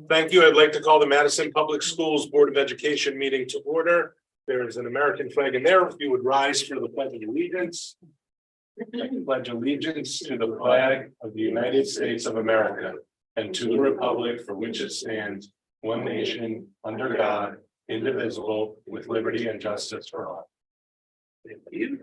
Thank you. I'd like to call the Madison Public Schools Board of Education meeting to order. There is an American flag in there. If you would rise for the Pledge of Allegiance. I pledge allegiance to the flag of the United States of America and to the republic for which it stands, one nation, under God, indivisible, with liberty and justice for all. Thank you.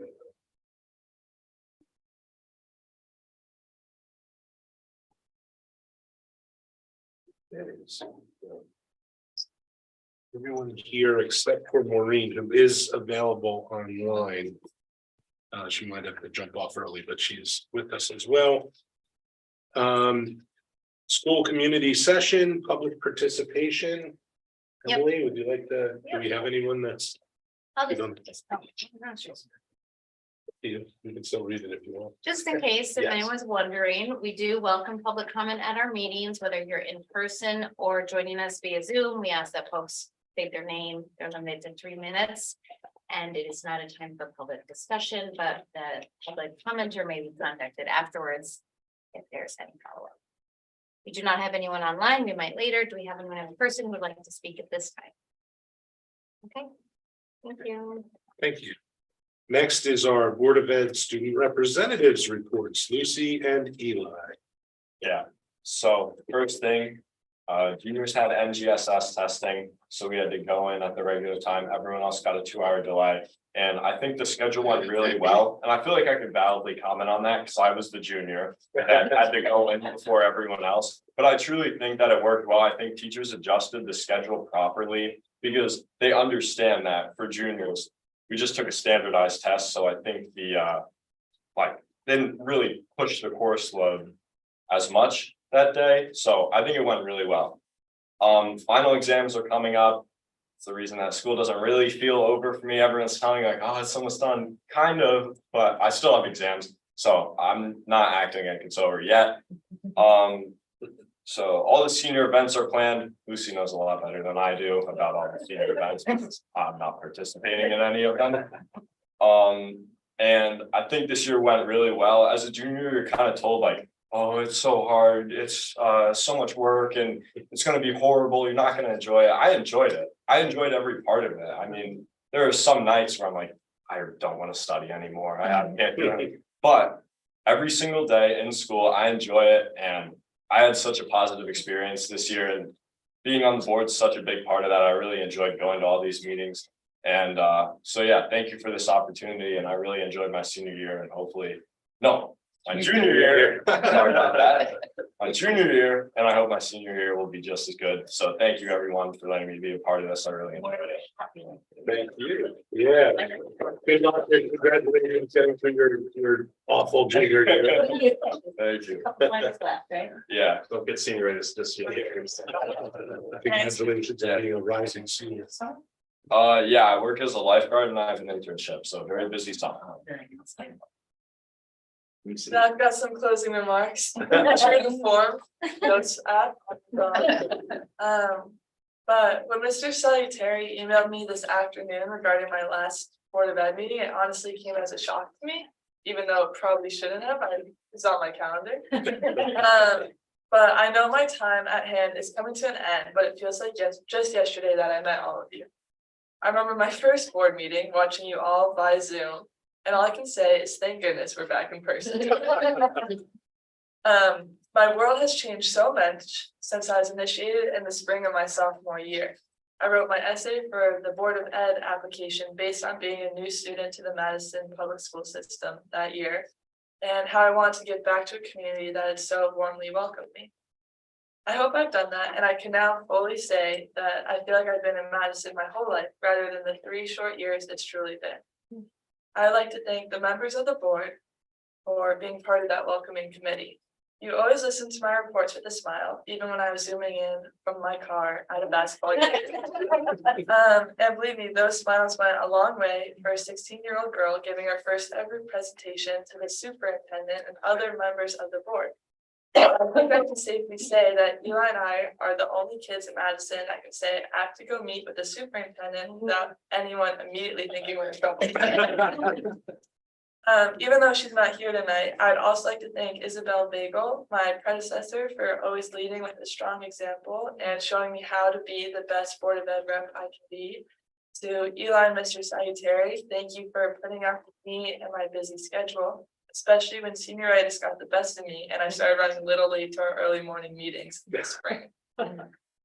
Everyone here except for Maureen, who is available online. She might have to jump off early, but she's with us as well. School community session, public participation. Yep. Emily, would you like to, do we have anyone that's, you can still read it if you want. Just in case if Yes. anyone's wondering, we do welcome public comment at our meetings, whether you're in person or joining us via Zoom. We ask that folks state their name, they're limited to 3 minutes. And it is not a time for public discussion, but the public commenter may be contacted afterwards if there's any follow-up. We do not have anyone online. We might later. Do we have anyone in person who would like to speak at this time? Okay, thank you. Thank you. Next is our Board of Ed student representatives reports, Lucy and Eli. Yeah, so the first thing, juniors had NGSS testing, so we had to go in at the regular time. Everyone else got a 2-hour delay. And I think the schedule went really well. And I feel like I could validly comment on that because I was the junior that had to go in before everyone else. But I truly think that it worked well. I think teachers adjusted the schedule properly because they understand that for juniors, we just took a standardized test. So I think the didn't really push the course load as much that day. So I think it went really well. Final exams are coming up. It's the reason that school doesn't really feel over for me. Everyone's telling me like, oh, it's almost done, kind of, but I still have exams. So I'm not acting like it's over yet. So all the senior events are planned. Lucy knows a lot better than I do about all the senior events because I'm not participating in any of them. And I think this year went really well. As a junior, you're kind of told like, oh, it's so hard. It's so much work and it's going to be horrible. You're not going to enjoy it. I enjoyed it. I enjoyed every part of it. I mean, there are some nights where I'm like, I don't want to study anymore. I can't do it. But every single day in school, I enjoy it. And I had such a positive experience this year. And being on the board is such a big part of that. I really enjoyed going to all these meetings. And so, yeah, thank you for this opportunity. And I really enjoyed my senior year and hopefully, my junior year, sorry about that. My junior year, and I hope my senior year will be just as good. So thank you everyone for letting me be a part of this. I really enjoyed it. Thank you. Yeah. Good luck and congratulations for your awful junior year. Thank you. Left, right? Yeah. Don't get senioritis this year. Congratulations on being a rising senior. Yeah, I work as a lifeguard and I have an internship, so very busy summer. Now I've got some closing remarks. True to form, notes app. But when Mr. Salutary emailed me this afternoon regarding my last Board of Ed meeting, it honestly came as a shock to me, even though it probably shouldn't have. It's on my calendar. But I know my time at hand is coming to an end, but it feels like just yesterday that I met all of you. I remember my first board meeting, watching you all via Zoom. And all I can say is thank goodness we're back in person. My world has changed so much since I was initiated in the spring of my sophomore year. I wrote my essay for the Board of Ed application based on being a new student to the Madison public school system that year and how I want to give back to a community that had so warmly welcomed me. I hope I've done that, and I can now fully say that I feel like I've been in Madison my whole life rather than the 3 short years it's truly been. I'd like to thank the members of the board for being part of that welcoming committee. You always listen to my reports with a smile, even when I was zooming in from my car at a basketball game. And believe me, those smiles went a long way for a 16-year-old girl giving her first ever presentation to the superintendent and other members of the board. I think I can safely say that Eli and I are the only kids in Madison that can say I have to go meet with the superintendent without anyone immediately thinking we're in trouble. Even though she's not here tonight, I'd also like to thank Isabel Bagel, my predecessor, for always leading with a strong example and showing me how to be the best Board of Ed rep I can be. To Eli and Mr. Salutary, thank you for putting up with me and my busy schedule, especially when senioritis got the best of me and I started running a little late to our early morning meetings this spring.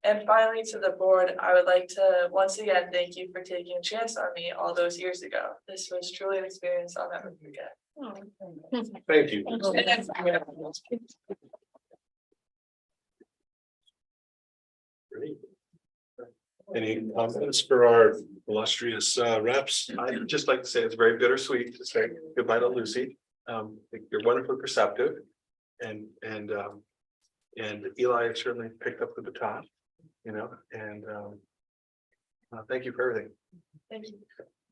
And finally, to the board, I would like to once again thank you for taking a chance on me all those years ago. This was truly an experience I'll never forget. Thank you. Great. Any comments for our illustrious reps? I'd just like to say it's very bittersweet to say goodbye to Lucy. I think you're wonderfully perceptive. And Eli certainly picked up the baton, you know, and thank you for everything. Thank you.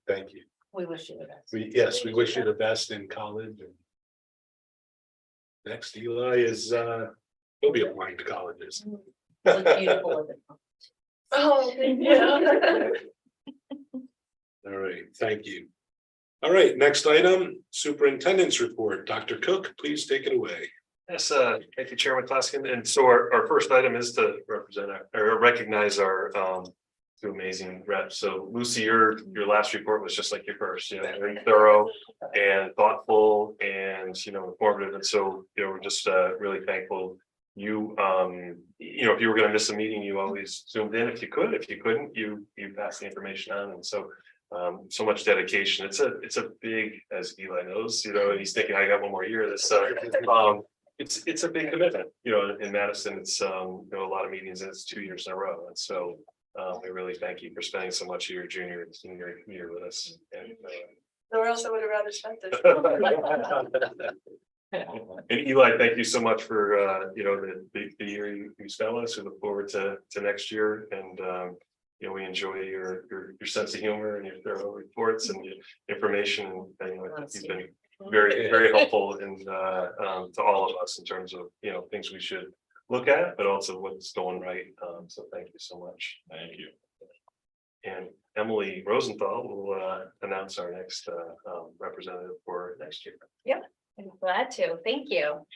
Thank you. We wish you the best. Yes, we wish you the best in college. And next, Eli is, he'll be applying to colleges. Look beautiful with it. Oh, thank you. All right, thank you. All right, next item, superintendent's report. Dr. Cook, please take it away. Yes, thank you, Chairman Klaskin. And so our first item is to represent or recognize our two amazing reps. So Lucy, your last report was just like your first, you know, very thorough and thoughtful and, you know, informative. And so, you know, we're just really thankful. You know, if you were going to miss a meeting, you always zoomed in if you could. If you couldn't, you passed the information on. And so so much dedication. It's a big, as Eli knows, you know, and he's thinking I got one more year of this. It's a big commitment, you know, in Madison. It's you know, a lot of meetings and it's 2 years in a row. And so we really thank you for spending so much of your junior and senior year with us. And Nowhere else I would have rather spent this. and Eli, thank you so much for you know, the year you spent with us. We look forward to next year. And you know, we enjoy your sense of humor and your thorough reports and your information. And you've been very, very helpful and to all of us in terms of, you know, things we should look at, but also what's going right. So thank you so much. Thank you. And Emily Rosenthal will announce our next representative for next year. I'm glad to. Thank you.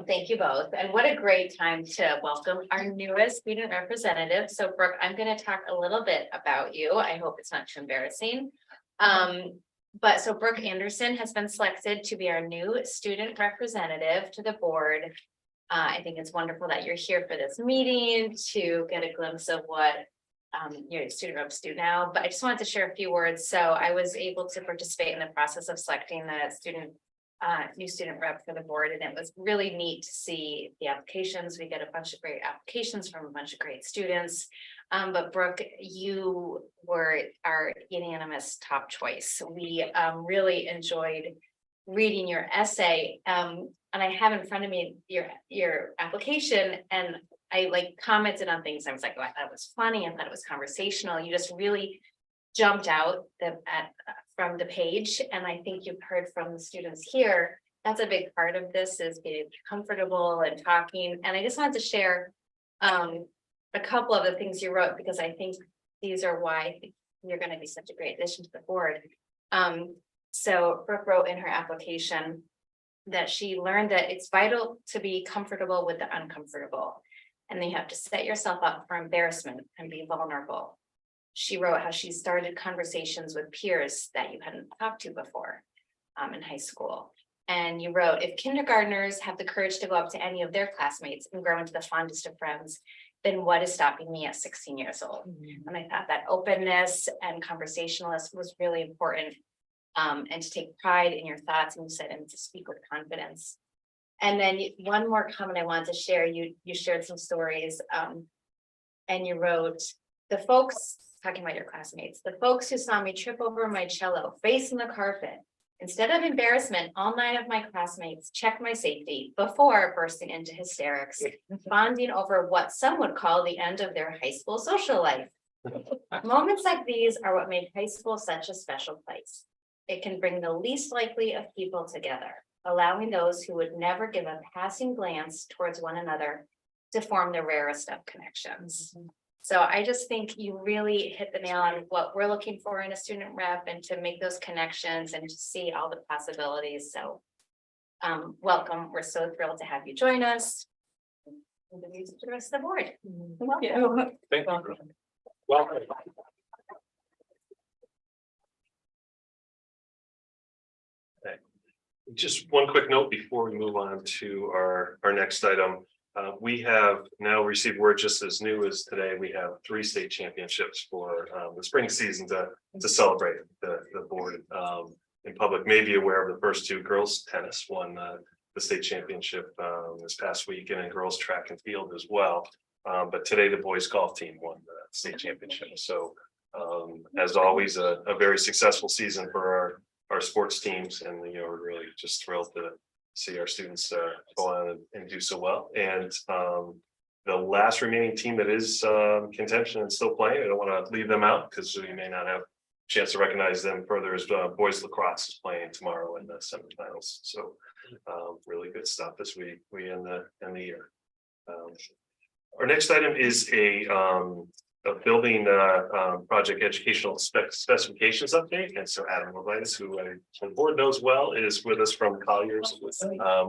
Thank you both. And what a great time to welcome our newest student representative. So Brooke, I'm going to talk a little bit about you. I hope it's not too embarrassing. But so Brooke Anderson has been selected to be our new student representative to the board. I think it's wonderful that you're here for this meeting to get a glimpse of what your student reps do now. But I just wanted to share a few words. So I was able to participate in the process of selecting the new student rep for the board, and it was really neat to see the applications. We get a bunch of great applications from a bunch of great students. But Brooke, you were our unanimous top choice. We really enjoyed reading your essay, and I have in front of me your application, and I like commented on things. I was like, oh, I thought it was funny. I thought it was conversational. You just really jumped out from the page, and I think you've heard from the students here. That's a big part of this, is getting comfortable and talking. And I just wanted to share a couple of the things you wrote, because I think these are why I think you're going to be such a great addition to the board. So Brooke wrote in her application that she learned that it's vital to be comfortable with the uncomfortable, and then you have to set yourself up for embarrassment and be vulnerable. She wrote how she started conversations with peers that you hadn't talked to before in high school. And you wrote, if kindergartners have the courage to go up to any of their classmates and grow into the fondest of friends, then what is stopping me at 16 years old? Mm-hmm. And I thought that openness and conversationalist was really important, and to take pride in your thoughts, and you said, and to speak with confidence. And then one more comment I wanted to share, you shared some stories, and you wrote, the folks, talking about your classmates, the folks who saw me trip over my cello, face in the carpet, instead of embarrassment, all 9 of my classmates checked my safety before bursting into hysterics, bonding over what some would call the end of their high school social life. Moments like these are what make high school such a special place. It can bring the least likely of people together, allowing those who would never give a passing glance towards one another to form the rarest of connections. So I just think you really hit the nail on what we're looking for in a student rep and to make those connections and to see all the possibilities. So welcome. We're so thrilled to have you join us. Introduce to the rest of the board. Thank you. Welcome. Just one quick note before we move on to our next item. We have now received word just as new as today, we have 3 state championships for the spring season to celebrate. The board in public may be aware of the first 2. Girls tennis won the state championship this past week, and in girls track and field as well. But today the boys golf team won the state championship. So as always, a very successful season for our sports teams, and we're really just thrilled to see our students go on and do so well. And the last remaining team that is contention and still playing, I don't want to leave them out because we may not have a chance to recognize them further, as boys lacrosse is playing tomorrow in the semifinals. So really good stuff as we end the year. Our next item is a building project educational specifications update. And so Adam Levitas, who the board knows well, is with us from Colliers.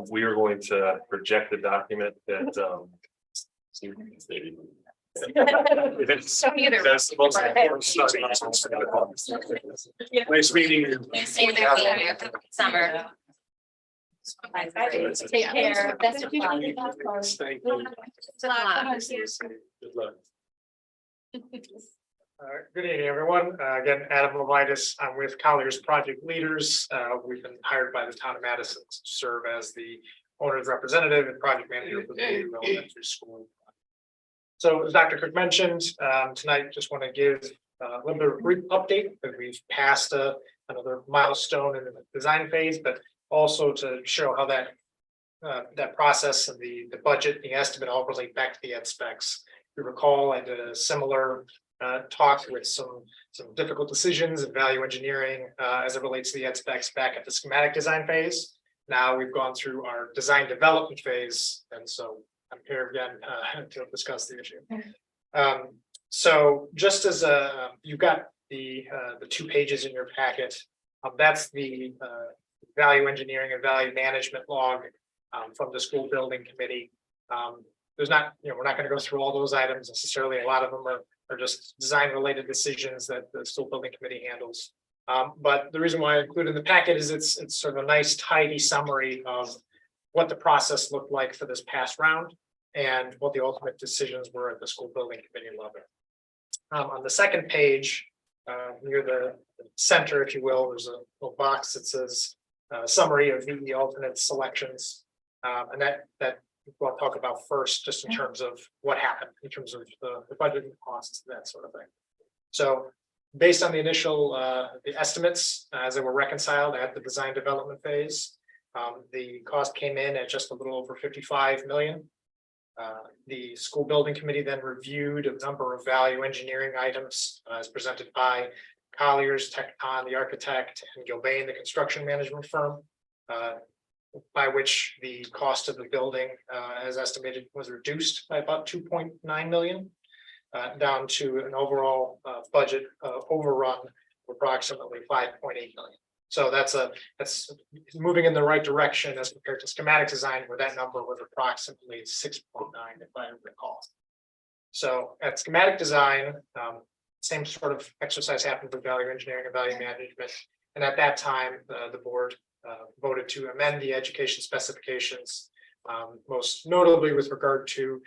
We are going to project the document that So either. That's the most important stuff. Nice meeting you. Summer. Take care. Best of luck. Thank you. Good luck. Good evening, everyone. Again, Adam Levitas. I'm with Colliers Project Leaders. We've been hired by the town of Madison to serve as the owner's representative and project manager for the elementary school. So as Dr. Cook mentioned, tonight, just want to give a little bit of a brief update that we've passed another milestone in the design phase, but also to show how that process and the budget, the estimate all relate back to the ed specs. If you recall, I did a similar talk with some difficult decisions and value engineering as it relates to the ed specs back at the schematic design phase. Now we've gone through our design development phase, and so I'm here again to discuss the issue. So just as you've got the 2 pages in your packet, that's the value engineering and value management log from the school building committee. There's not, we're not going to go through all those items necessarily. A lot of them are just design related decisions that the school building committee handles. But the reason why I include in the packet is it's sort of a nice tidy summary of what the process looked like for this past round and what the ultimate decisions were at the school building committee level. On the second page, near the center, if you will, there's a little box that says summary of the alternate selections. And that we'll talk about first, just in terms of what happened, in terms of the budget and costs, that sort of thing. So based on the initial the estimates as they were reconciled at the design development phase, the cost came in at just a little over 55 million. The school building committee then reviewed a number of value engineering items as presented by Colliers, Tecton, the architect, and Gilbane, the construction management firm, by which the cost of the building, as estimated, was reduced by about 2.9 million, down to an overall budget overrun of approximately 5.8 million. So that's moving in the right direction as compared to schematic design, where that number was approximately 6.9, if I recall. So at schematic design, same sort of exercise happened with value engineering and value management. And at that time, the board voted to amend the education specifications, most notably with regard to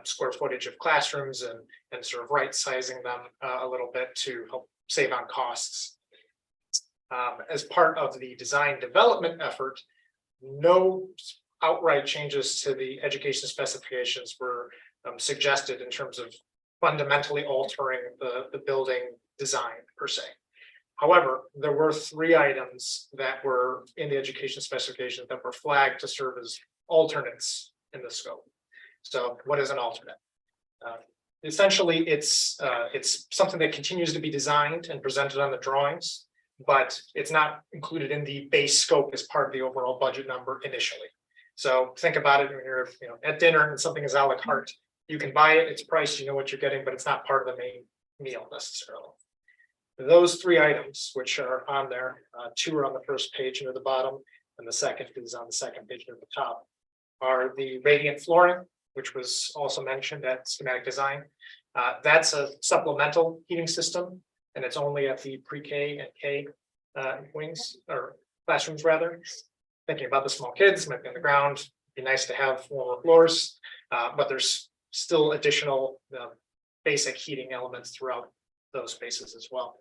square footage of classrooms and sort of right sizing them a little bit to help save on costs. As part of the design development effort, no outright changes to the education specifications were suggested in terms of fundamentally altering the building design per se. However, there were 3 items that were in the education specifications that were flagged to serve as alternates in the scope. So what is an alternate? Essentially, it's something that continues to be designed and presented on the drawings, but it's not included in the base scope as part of the overall budget number initially. So think about it when you're at dinner and something is a la carte. You can buy it, it's priced, you know what you're getting, but it's not part of the main meal necessarily. Those three items, which are on there, two are on the first page near the bottom, and the second is on the second page near the top, are the radiant flooring, which was also mentioned at schematic design. That's a supplemental heating system, and it's only at the pre-K and K wings or classrooms rather. Thinking about the small kids, might be on the ground, be nice to have warmer floors, but there's still additional basic heating elements throughout those spaces as well.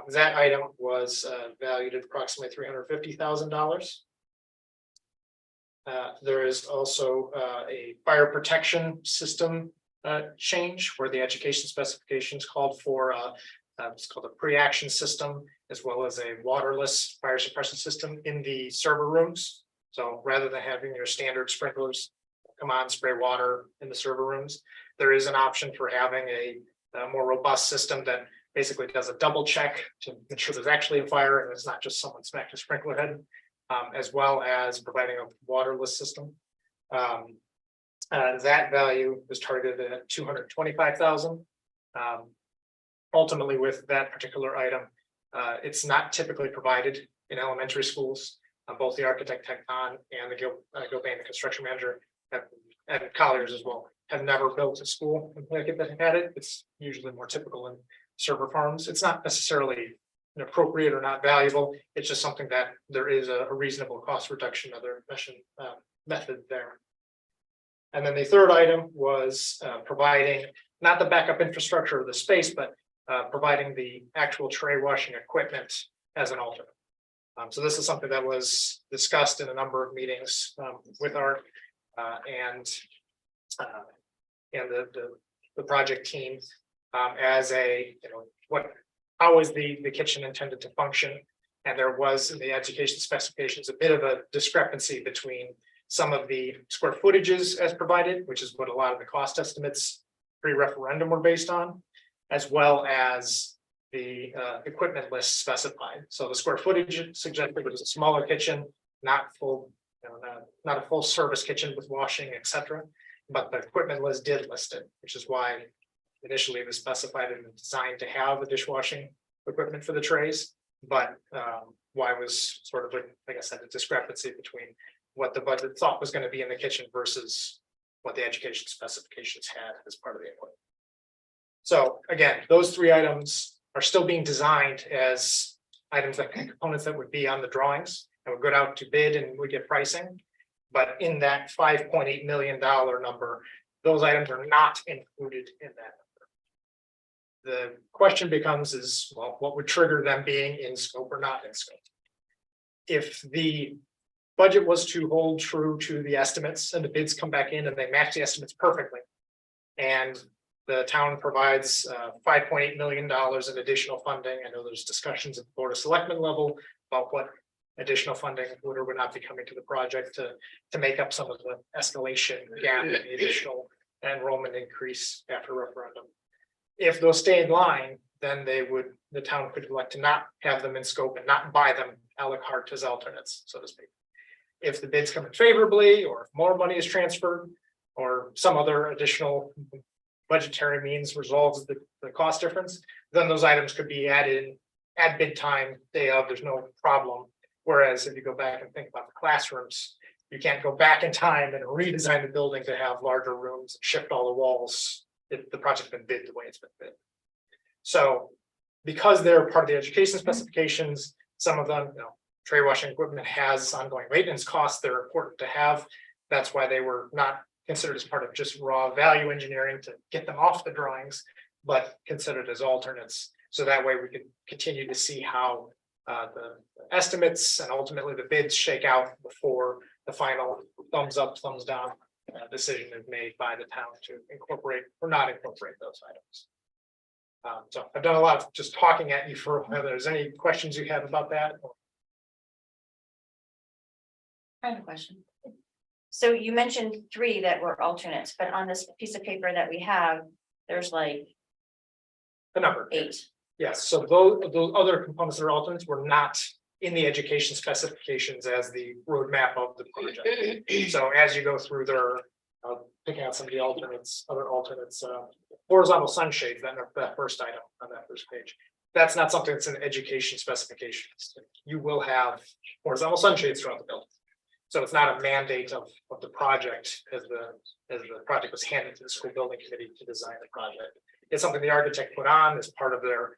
That item was valued at approximately $350,000. There is also a fire protection system change where the education specifications called for it's called a pre-action system, as well as a waterless fire suppression system in the server rooms. So rather than having your standard sprinklers come on, spray water in the server rooms, there is an option for having a more robust system that basically does a double check to ensure there's actually a fire and it's not just someone smacked a sprinkler head, as well as providing a waterless system. That value was targeted at $225,000. Ultimately, with that particular item, it's not typically provided in elementary schools. Both the architect Tecton and the Gilbane, the construction manager, and Colliers as well, have never built a school in Connecticut that had it. It's usually more typical in server farms. It's not necessarily inappropriate or not valuable. It's just something that there is a reasonable cost reduction of their method there. And then the third item was providing not the backup infrastructure of the space, but providing the actual tray washing equipment as an alternate. So this is something that was discussed in a number of meetings with Art and the project team as a, how is the kitchen intended to function? And there was in the education specifications a bit of a discrepancy between some of the square footages as provided, which is what a lot of the cost estimates pre-referendum were based on, as well as the equipment list specified. So the square footage suggested it was a smaller kitchen, not full, not a full service kitchen with washing, etc. But the equipment list did list it, which is why initially it was specified and designed to have a dishwashing equipment for the trays. But why was sort of like I said, a discrepancy between what the budget thought was going to be in the kitchen versus what the education specifications had as part of the input. So again, those three items are still being designed as items that components that would be on the drawings and would go out to bid and we get pricing. But in that $5.8 million number, those items are not included in that number. The question becomes is, well, what would trigger them being in scope or not in scope? If the budget was to hold true to the estimates and the bids come back in and they match the estimates perfectly, and the town provides $5.8 million in additional funding. I know there's discussions at the Board of Selectmen level about what additional funding would or would not be coming to the project to make up some of the escalation gap and the additional enrollment increase after referendum. If those stay in line, then the town could elect to not have them in scope and not buy them a la carte as alternates, so to speak. If the bids come in favorably, or if more money is transferred, or some other additional budgetary means resolves the cost difference, then those items could be added at bid time, day of, there's no problem. Whereas if you go back and think about the classrooms, you can't go back in time and redesign the building to have larger rooms and shift all the walls if the project's been bid the way it's been bid. So because they're part of the education specifications, some of them, tray washing equipment has ongoing maintenance costs that are important to have. That's why they were not considered as part of just raw value engineering to get them off the drawings, but considered as alternates. So that way we could continue to see how the estimates and ultimately the bids shake out before the final thumbs up, thumbs down decision is made by the town to incorporate or not incorporate those items. So I've done a lot of just talking at you for whether there's any questions you have about that. I have a question. So you mentioned 3 that were alternates, but on this piece of paper that we have, there's like The number. 8. Yes, so those other components that are alternates were not in the education specifications as the roadmap of the project. So as you go through there, I'll picking out some of the other alternates, horizontal sunshades, that first item on that first page. That's not something that's in education specifications. You will have horizontal sunshades throughout the building. So it's not a mandate of the project as the project was handed to the school building committee to design the project. It's something the architect put on as part of their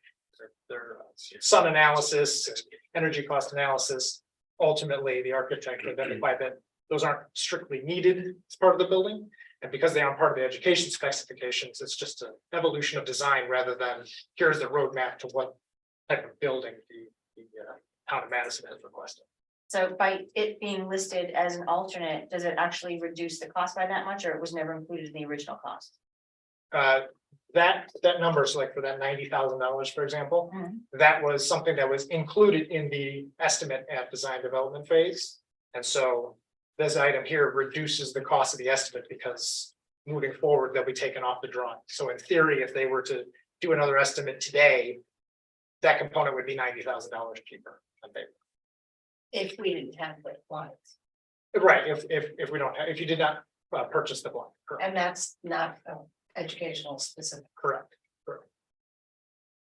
sun analysis, energy cost analysis. Ultimately, the architect identified that those aren't strictly needed as part of the building. And because they aren't part of the education specifications, it's just an evolution of design rather than here's the roadmap to what type of building the town of Madison has requested. So by it being listed as an alternate, does it actually reduce the cost by that much, or it was never included in the original cost? That number, so like for that $90,000, for example, Mhm. that was something that was included in the estimate at design development phase. And so this item here reduces the cost of the estimate because moving forward, they'll be taken off the drawing. So in theory, if they were to do another estimate today, that component would be $90,000 cheaper. I think. If we didn't have the lines. Right, if we don't, if you did not purchase the block, correct, And that's not educational specific. correct.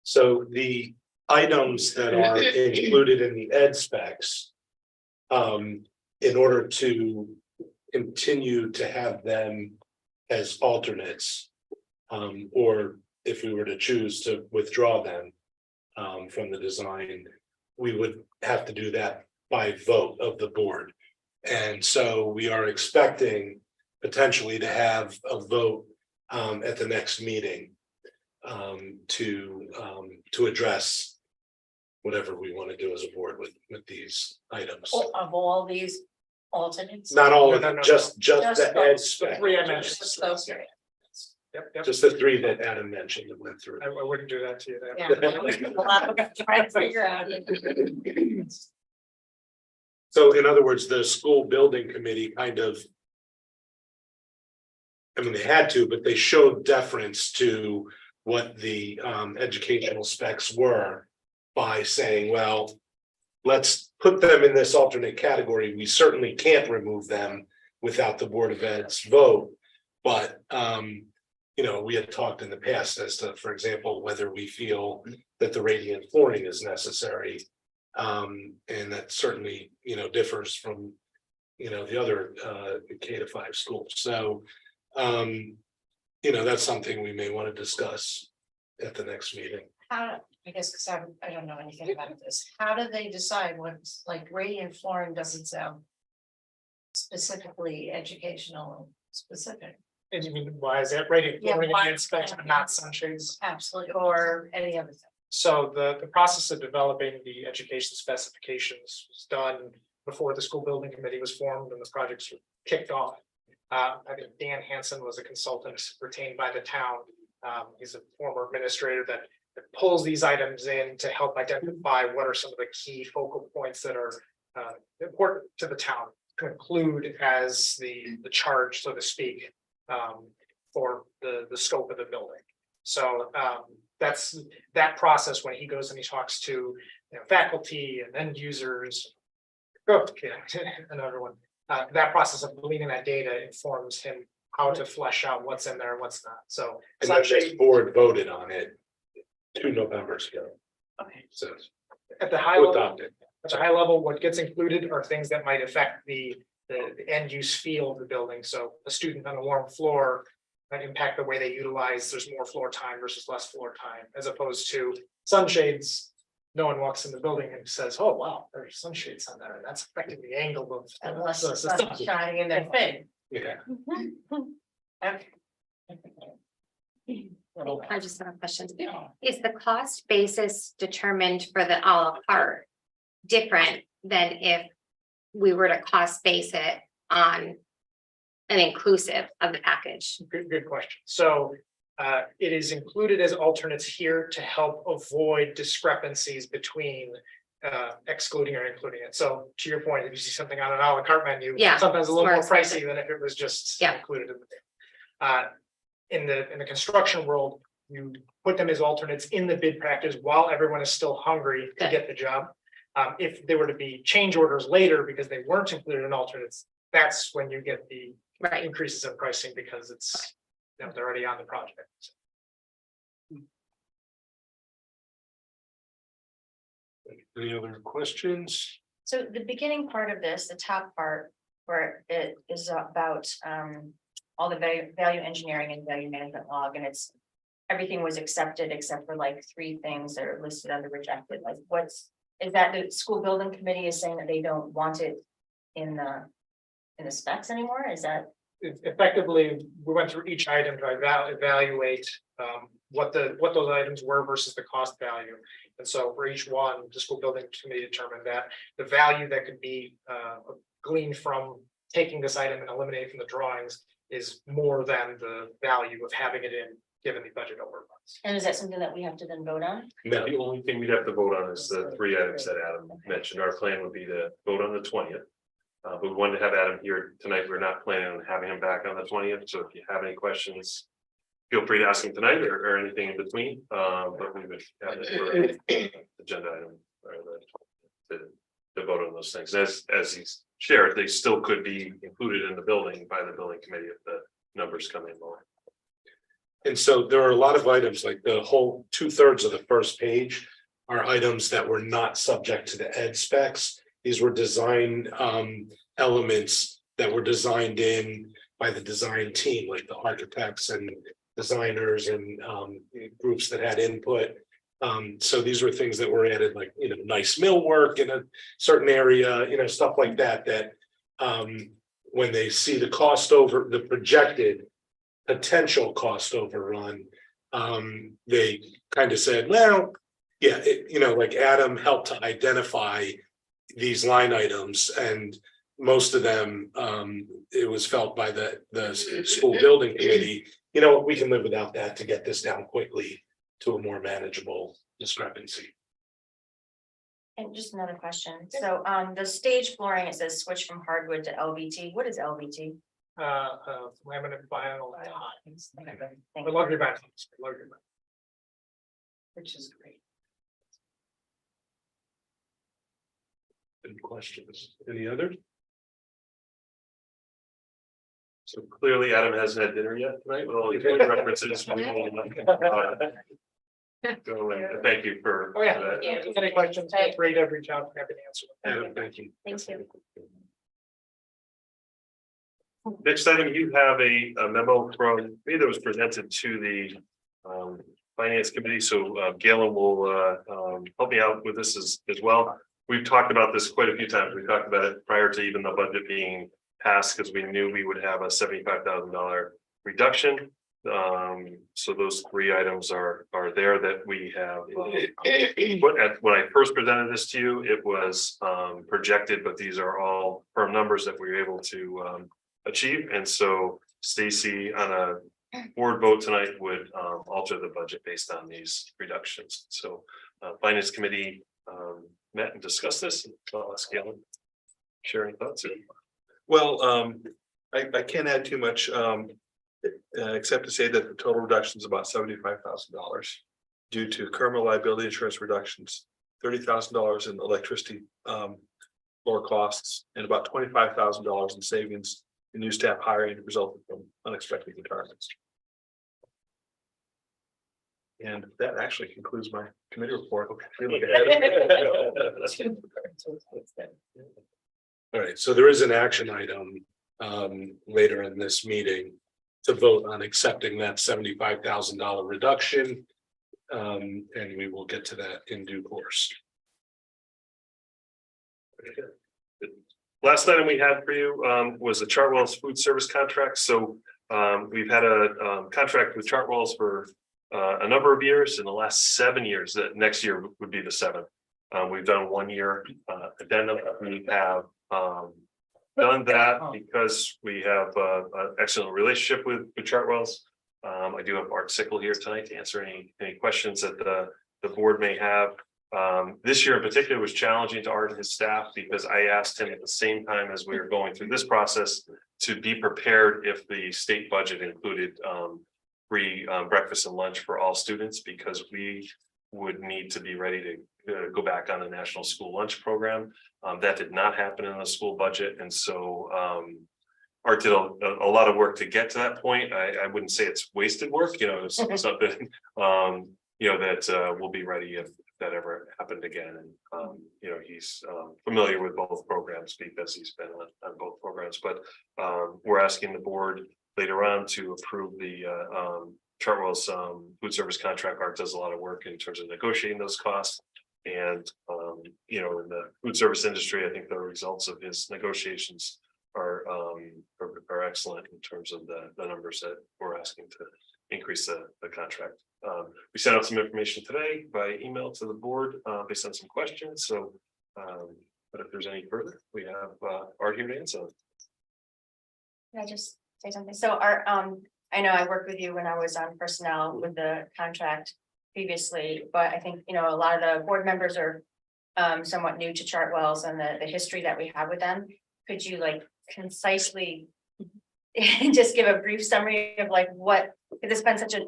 So the items that are included in the ed specs. In order to continue to have them as alternates. Or if we were to choose to withdraw them. From the design, we would have to do that by vote of the board. And so we are expecting potentially to have a vote at the next meeting. To address whatever we want to do as a board with these items. Of all these alternates? Not all of No, them, no, no. just Just the ed spec. Three I mentioned. Just those three. Yep, Just the three that Adam mentioned that went through. I wouldn't do that to you there. Yeah. A lot of trying to figure out. So in other words, the school building committee kind of. I mean, they had to, but they showed deference to what the educational specs were. By saying, well, let's put them in this alternate category. We certainly can't remove them without the Board of Ed's vote. But we had talked in the past as to, for example, whether we feel that the radiant flooring is necessary. And that certainly, differs from, the other K-5 schools. So, that's something we may want to discuss at the next meeting. How, I guess, because I don't know anything about this, how do they decide what's like radiant flooring doesn't sound specifically educational specific? And you mean, why is that rated? Yeah, why- Inspected, not sunshades? Absolutely, or any other thing. So the process of developing the education specifications was done before the school building committee was formed and the projects were kicked off. I think Dan Hansen was a consultant retained by the town. He's a former administrator that pulls these items in to help identify what are some of the key focal points that are important to the town to include as the charge, so to speak, for the scope of the building. So that's that process when he goes and he talks to faculty and end users. Oh, yeah, another one. That process of gleaning that data informs him how to flesh out what's in there and what's not. So And then this board voted on it 2 Novembers ago. Okay. So at the high to level, adopt it. at the high level, what gets included are things that might affect the end use feel of the building. So a student on a warm floor might impact the way they utilize, there's more floor time versus less floor time, as opposed to sunshades. No one walks in the building and says, oh, wow, there's sunshades on there, and that's affecting the angle of. Unless the the sun's shining in their face. Yeah. Okay. I just have a question. Is the cost basis determined for the à la carte different than if we were to cost base it on an inclusive of the package? Good question. So it is included as alternates here to help avoid discrepancies between excluding or including it. So to your point, if you see something on an à la carte menu, Yeah, sometimes a little more more pricey expensive. than if it was just Yeah. included in the bid. In the construction world, you put them as alternates in the bid practice while everyone is still hungry to Good. get the job. If there were to be change orders later because they weren't included in alternates, that's when you get the Right. increases in pricing because it's, they're already on the project. Any other questions? So the beginning part of this, the top part, where it is about all the value engineering and value management log, and it's. Everything was accepted except for like 3 things that are listed under rejected, like is that the school building committee is saying that they don't want it in the specs anymore, is that? Effectively, we went through each item to evaluate what those items were versus the cost value. And so for each one, the school building committee determined that the value that could be gleaned from taking this item and eliminating from the drawings is more than the value of having it in, given the budget overruns. And is that something that we have to then vote on? No, The only thing we'd have to vote on is the 3 items that Adam mentioned. Our plan would be to vote on the 20th. But we wanted to have Adam here tonight. We're not planning on having him back on the 20th. So if you have any questions, feel free to ask him tonight or anything in between. But we would have it for agenda item or to vote on those things. As he's shared, they still could be included in the building by the building committee if the numbers come in lower. and so there are a lot of items, like the whole 2/3 of the first page are items that were not subject to the ed specs. These were design elements that were designed in by the design team, like the architects and designers and groups that had input. So these were things that were added, like, nice millwork in a certain area, stuff like that, when they see the cost over, the projected potential cost overrun, they kind of said, well, yeah, like Adam helped to identify these line items, and most of them, it was felt by the school building committee, we can live without that to get this down quickly to a more manageable discrepancy. And just another question, so on the stage flooring, it says switch from hardwood to LVT, what is LVT? Laminate vinyl tiles. Thank Or you. luxury vinyl, luxury vinyl. Which is great. Any questions? Any others? So clearly Adam hasn't had dinner yet tonight with all these references. Go and thank you for. Oh, yeah. that. If there's any questions, feel free to reach out, happy to answer them. Adam, thank you. Thank you. Next item, you have a memo from me that was presented to the finance committee, so Galen will help me out with this as well. We've talked about this quite a few times. We talked about it prior to even the budget being passed, because we knew we would have a $75,000 reduction. So those 3 items are there that we have. When I first presented this to you, it was projected, but these are all firm numbers that we were able to achieve. And so Stacy, on a board vote tonight, would alter the budget based on these reductions. So finance committee met and discussed this. I'll ask Galen, share any thoughts. Well, I can't add too much, except to say that the total reduction is about $75,000 due to criminal liability insurance reductions, $30,000 in electricity lower costs, and about $25,000 in savings in new staff hiring resulting from unexpected retirements. And that actually concludes my committee report. All right, so there is an action item later in this meeting to vote on accepting that $75,000 reduction. And we will get to that in due course. Last item we had for you was the Chartwell's food service contract. So we've had a contract with Chartwell's for a number of years. In the last 7 years, that next year would be the 7th. We've done 1 year addendum. We have done that because we have an excellent relationship with Chartwell's. I do have Art Sickle here tonight to answer any questions that the board may have. This year in particular was challenging to Art and his staff because I asked him at the same time as we were going through this process to be prepared if the state budget included free breakfast and lunch for all students, because we would need to be ready to go back on the National School Lunch Program. That did not happen in the school budget, and so Art did a lot of work to get to that point. I wouldn't say it's wasted work, it's something that will be ready if that ever happened again. And he's familiar with both programs because he's been on both programs. But we're asking the board later on to approve the Chartwell's food service contract. Art does a lot of work in terms of negotiating those costs. And in the food service industry, I think the results of his negotiations are excellent in terms of the numbers that we're asking to increase the contract. We sent out some information today by email to the board based on some questions. So, but if there's any further, we have Art here to answer. Can I just say something? So Art, I know I worked with you when I was on personnel with the contract previously, but I think, a lot of the board members are somewhat new to Chartwell's and the history that we have with them. Could you concisely just give a brief summary of what, because it's been such a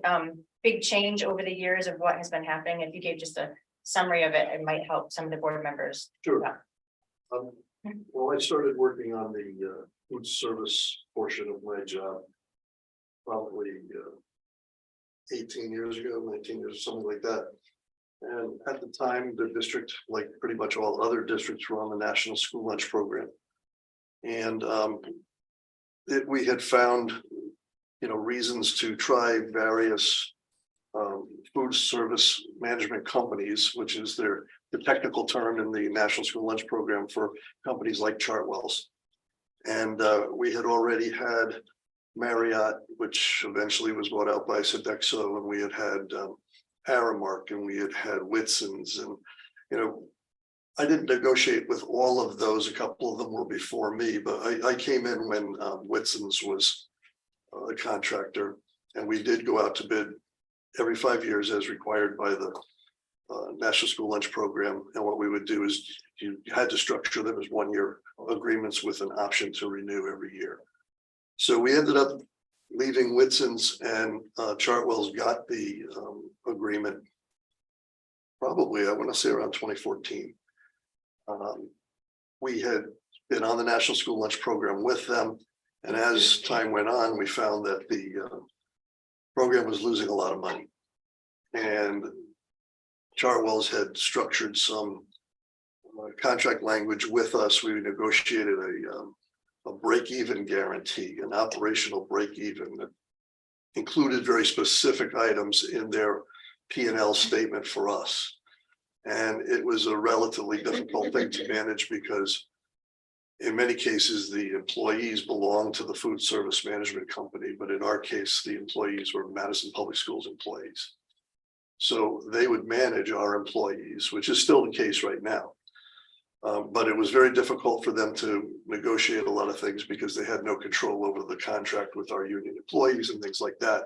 big change over the years of what has been happening. If you gave just a summary of it, it might help some of the board members. Sure. Well, I started working on the food service portion of my job probably 18 years ago, 19 years, something like that. And at the time, the district, like pretty much all other districts, were on the National School Lunch Program. And we had found, reasons to try various food service management companies, which is the technical term in the National School Lunch Program for companies like Chartwell's. And we had already had Marriott, which eventually was bought out by Sodexo, and we had Aramark, and we had Whitson's, and I didn't negotiate with all of those. A couple of them were before me, but I came in when Whitson's was a contractor, and we did go out to bid every 5 years as required by the National School Lunch Program. And what we would do is you had to structure them as 1-year agreements with an option to renew every year. So we ended up leaving Whitson's, and Chartwell's got the agreement probably, I want to say, around 2014. We had been on the National School Lunch Program with them, and as time went on, we found that the program was losing a lot of money, and Chartwell's had structured some contract language with us. We negotiated a break-even guarantee, an operational break-even that included very specific items in their P&L statement for us. And it was a relatively difficult thing to manage because in many cases, the employees belonged to the food service management company, but in our case, the employees were Madison Public Schools employees. So they would manage our employees, which is still the case right now. But it was very difficult for them to negotiate a lot of things because they had no control over the contract with our union employees and things like that.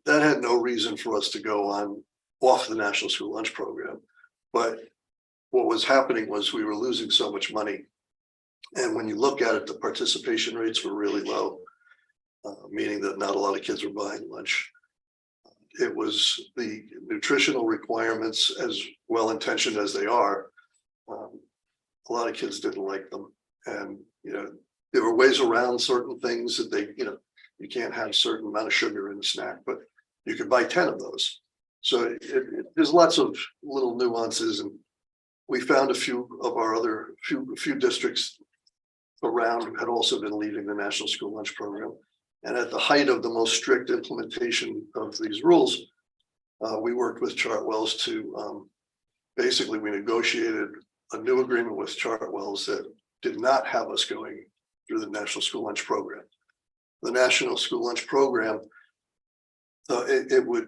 That had no reason for us to go off the National School Lunch Program. But what was happening was we were losing so much money. And when you look at it, the participation rates were really low, meaning that not a lot of kids were buying lunch. It was the nutritional requirements, as well-intentioned as they are. A lot of kids didn't like them. And, there were ways around certain things that they, you can't have a certain amount of sugar in a snack, but you could buy 10 of those. So there's lots of little nuances. And we found a few of our other few districts around who had also been leaving the National School Lunch Program. And at the height of the most strict implementation of these rules, we worked with Chartwell's to basically we negotiated a new agreement with Chartwell's that did not have us going through the National School Lunch Program. The National School Lunch Program, it would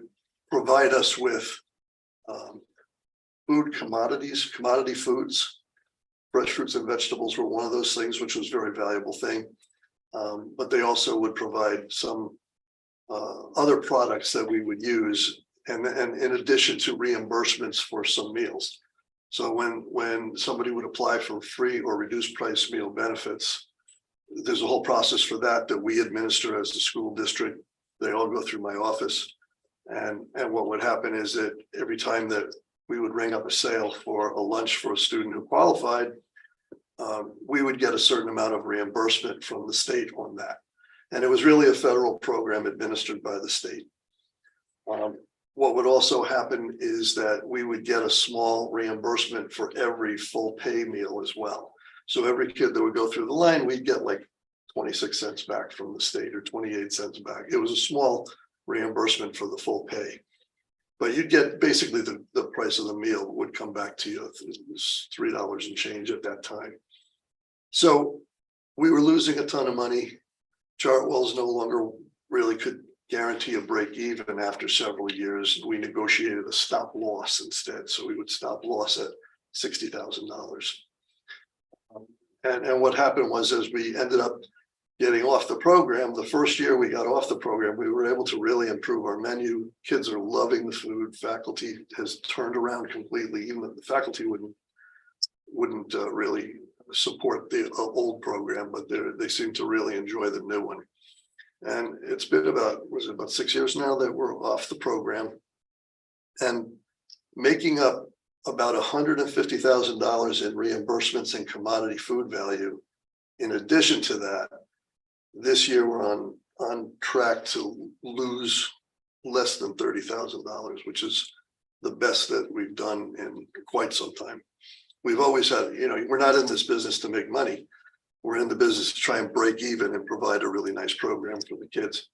provide us with food commodities, commodity foods. Fresh fruits and vegetables were one of those things, which was a very valuable thing. But they also would provide some other products that we would use, and in addition to reimbursements for some meals. So when somebody would apply for free or reduced price meal benefits, there's a whole process for that we administer as the school district. They all go through my office. And what would happen is that every time that we would ring up a sale for a lunch for a student who qualified, we would get a certain amount of reimbursement from the state on that. And it was really a federal program administered by the state. What would also happen is that we would get a small reimbursement for every full pay meal as well. So every kid that would go through the line, we'd get like 26 cents back from the state or 28 cents back. It was a small reimbursement for the full pay. But you'd get basically the price of the meal would come back to you. It was $3 and change at that time. So we were losing a ton of money. Chartwell's no longer really could guarantee a break even after several years. We negotiated a stop loss instead. So we would stop loss at $60,000. And what happened was, as we ended up getting off the program, the first year we got off the program, we were able to really improve our menu. Kids are loving the food. Faculty has turned around completely. Even the faculty wouldn't really support the old program, but they seem to really enjoy the new one. And it's been about 6 years now that we're off the program, and making up about $150,000 in reimbursements and commodity food value. In addition to that, this year we're on track to lose less than $30,000, which is the best that we've done in quite some time. We've always had, we're not in this business to make money. We're in the business to try and break even and provide a really nice program for the kids.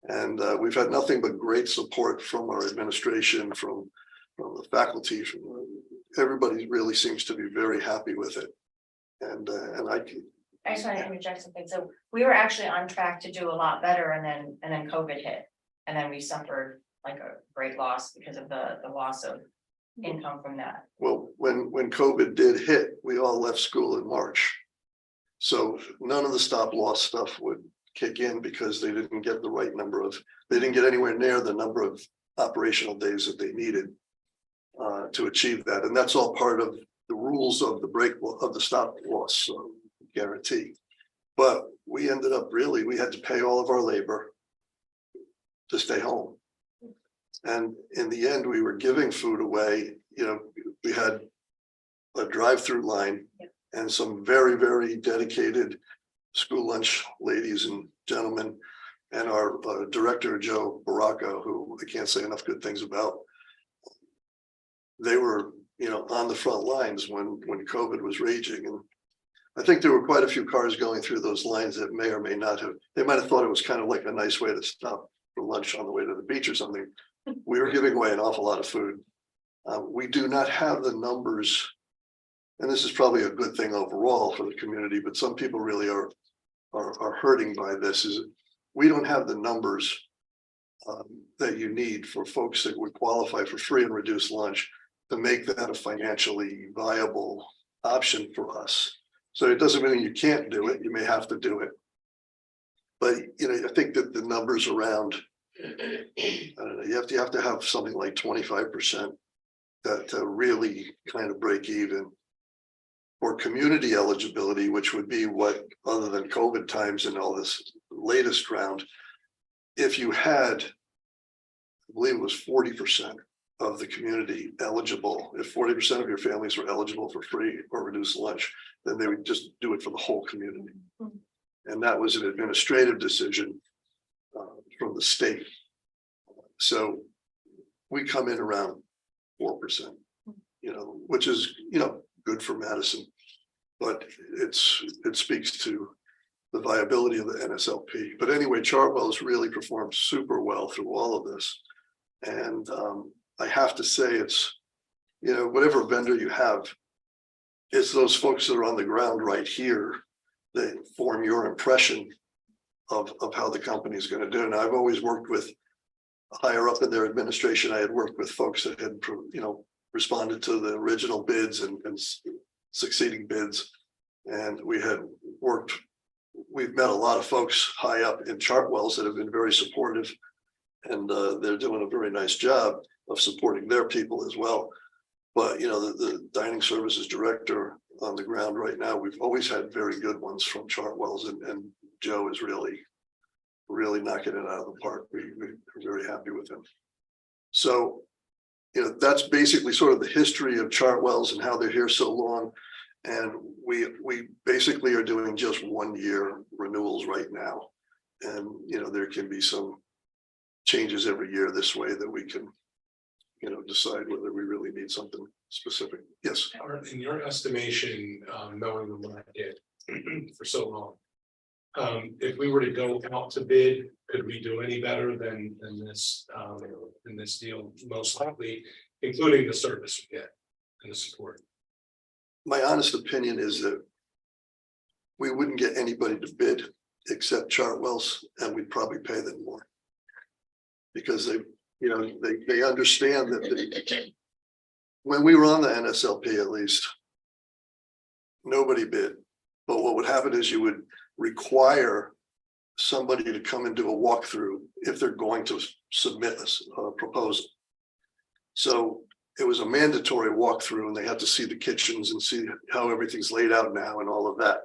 And we've had nothing but great support from our administration, from the faculty, everybody really seems to be very happy with it. And I just want to interject something. So we were actually on track to do a lot better, and then COVID hit. And then we suffered like a great loss because of the loss of income from that. Well, when COVID did hit, we all left school in March. So none of the stop loss stuff would kick in because they didn't get the right they didn't get anywhere near the number of operational days that they needed to achieve that. And that's all part of the rules of the stop loss guarantee. But we ended up we had to pay all of our labor to stay home. And in the end, we were giving food away. We had a drive-through line and some very, very dedicated school lunch ladies and gentlemen, and our director, Joe Baracca, who I can't say enough good things about. They were, on the front lines when COVID was raging. And I think there were quite a few cars going through those lines that may or may not have, they might have thought it was kind of like a nice way to stop for lunch on the way to the beach or something. We were giving away an awful lot of food. We do not have the numbers, and this is probably a good thing overall for the community, but some people really are hurting by this, is we don't have the numbers that you need for folks that would qualify for free and reduced lunch to make that a financially viable option for us. So it doesn't mean you can't do it. You may have to do it. But, I think that the numbers around, I don't know, you have to have something like 25% to really kind of break even. For community eligibility, which would be what, other than COVID times and all this latest round, if you had, I believe it was 40% of the community eligible, if 40% of your families were eligible for free or reduced lunch, then they would just do it for the whole community. And that was an administrative decision from the state. So we come in around 4%, which is, good for Madison, but it speaks to the viability of the NSLP. But anyway, Chartwell has really performed super well through all of this. And I have to say, it's, whatever vendor you have, it's those folks that are on the ground right here that form your impression of how the company is going to do. And I've always worked with higher up in their administration. I had worked with folks that had, responded to the original bids and succeeding bids. And we've met a lot of folks high up in Chartwells that have been very supportive, and they're doing a very nice job of supporting their people as well. But, the dining services director on the ground right now, we've always had very good ones from Chartwells, and Joe is really knocking it out of the park. We're very happy with him. So, that's basically sort of the history of Chartwell's and how they're here so long. And we basically are doing just 1-year renewals right now. And, there can be some changes every year this way that we can, decide whether we really need something specific. Yes. Howard, in your estimation, knowing the market for so long, if we were to go out to bid, could we do any better than this, in this deal? Most likely, including the service we get and the support. My honest opinion is that we wouldn't get anybody to bid except Chartwell's, and we'd probably pay them more. Because they understand that when we were on the NSLP, at least, nobody bid. But what would happen is you would require somebody to come and do a walkthrough if they're going to submit a proposal. So it was a mandatory walkthrough, and they had to see the kitchens and see how everything's laid out now and all of that.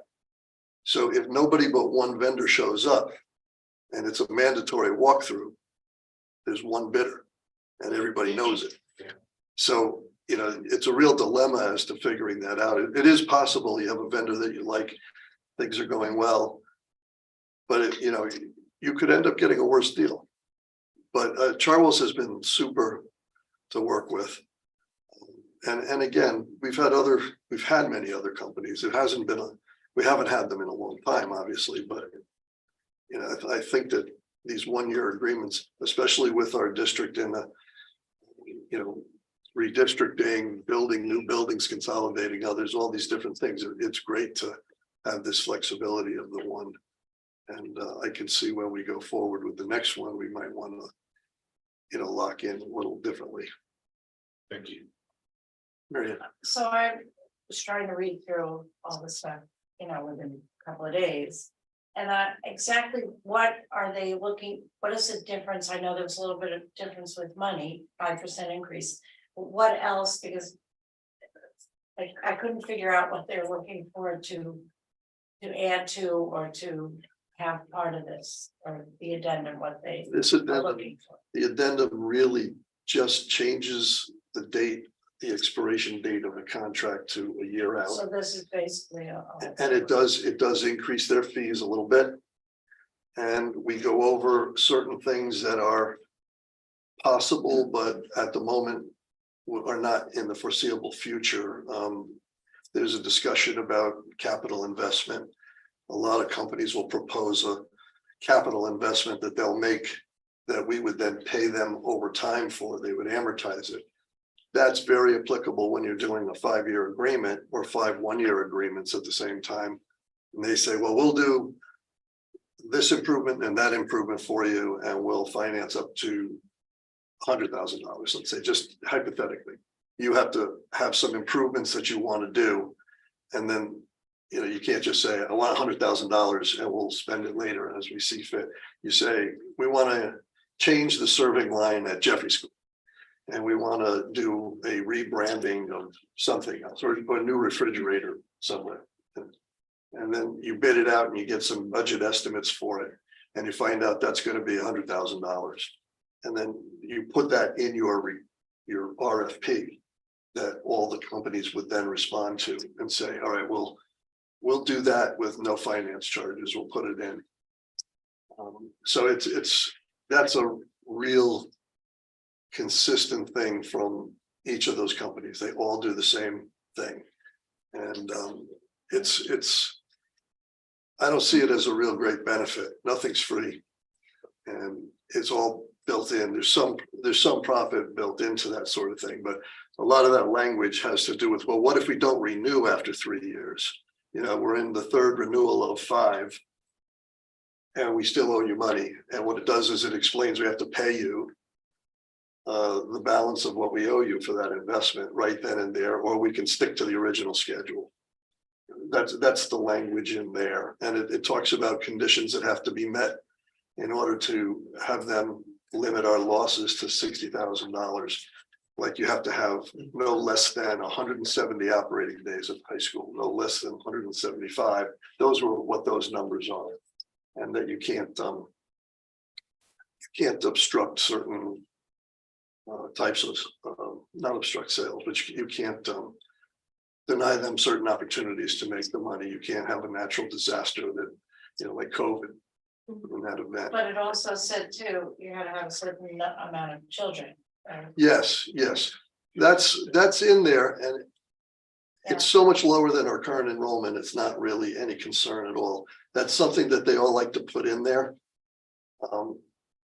So if nobody but one vendor shows up and it's a mandatory walkthrough, there's one bidder and everybody knows it. Yeah. So, it's a real dilemma as to figuring that out. It is possible you have a vendor that you like, things are going well, but you could end up getting a worse deal. But Chartwell's has been super to work with. And again, we've had many other companies. It hasn't been we haven't had them in a long time, obviously, but I think that these 1-year agreements, especially with our district in the, redistricting, building new buildings, consolidating others, all these different things, it's great to have this flexibility of the one. And I can see when we go forward with the next one, we might want to, lock in a little differently. Thank you. Marianne. So I was trying to read through all this stuff, within a couple of days. And exactly what are they looking, what is the difference? I know there was a little bit of difference with money, 5% increase. What else? Because I couldn't figure out what they're looking for to add to or to have part of this, or the addendum, what they This are addendum, looking for. the addendum really just changes the date, the expiration date of a contract to a year out. So this is basically And it does increase their fees a little bit. And we go over certain things that are possible, but at the moment are not in the foreseeable future. There's a discussion about capital investment. A lot of companies will propose a capital investment that they'll make that we would then pay them over time for. They would amortize it. That's very applicable when you're doing a 5-year agreement or 5 1-year agreements at the same time. And they say, well, we'll do this improvement and that improvement for you, and we'll finance up to $100,000. Let's say, just hypothetically, you have to have some improvements that you want to do. And then, you can't just say, I want $100,000 and we'll spend it later as we see fit. You say, we want to change the serving line at Jeffrey School, and we want to do a rebranding of something else, or a new refrigerator somewhere. And then you bid it out and you get some budget estimates for it, and you find out that's going to be $100,000. And then you put that in your RFP that all the companies would then respond to and say, all right, we'll do that with no finance charges. We'll put it in. So that's a real consistent thing from each of those companies. They all do the same thing. And I don't see it as a real great benefit. Nothing's free. And it's all built in. There's some profit built into that sort of thing, but a lot of that language has to do with, well, what if we don't renew after 3 years? We're in the 3rd renewal of 5 and we still owe you money. And what it does is it explains we have to pay you the balance of what we owe you for that investment right then and there, or we can stick to the original schedule. That's the language in there. And it talks about conditions that have to be met in order to have them limit our losses to $60,000. Like you have to have no less than 170 operating days at high school, no less than 175. Those were what those numbers are. And that you can't obstruct certain types of, not obstruct sales, but you can't deny them certain opportunities to make the money. You can't have a natural disaster that, like COVID in that event. But it also said too, you had to have a certain amount of children, right? Yes, that's in there, and it's so much lower than our current enrollment, it's not really any concern at all. That's something that they all like to put in there.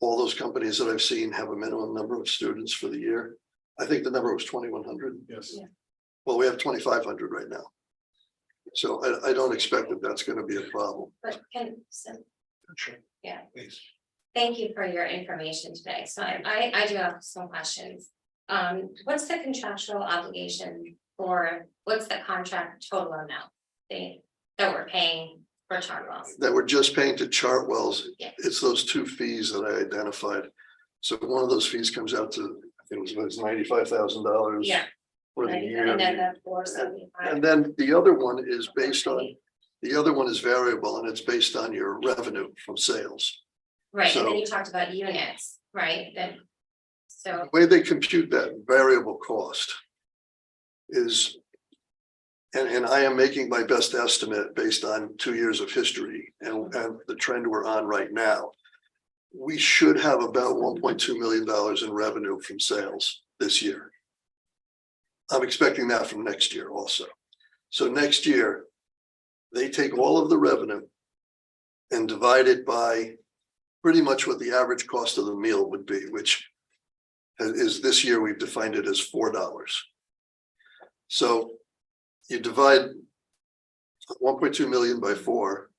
All those companies that I've seen have a minimum number of students for the year. I think the number was 2,100. Yes. Yeah. Well, we have 2,500 right now. So I don't expect that that's gonna be a problem. But Sure. Yeah. Please. thank you for your information today. So I do have some questions. What's the contractual obligation for, what's the contract total amount that we're paying for Chartwell's? That we're just paying to Chartwell's. Yeah. It's those two fees that I identified. So one of those fees comes out to, I think it was $95,000. Yeah. For the year. And then the 475. And then the other one is based on, the other one is variable and it's based on your revenue from sales. Right, and then so- you talked about units, right? Then, so, The way they compute that variable cost is, and I am making my best estimate based on 2 years of history and the trend we're on right now. We should have about $1.2 million in revenue from sales this year. I'm expecting that from next year also. So next year, they take all of the revenue and divide it by pretty much what the average cost of the meal would be, which is this year we've defined it as $4. So you divide 1.2 million by 4,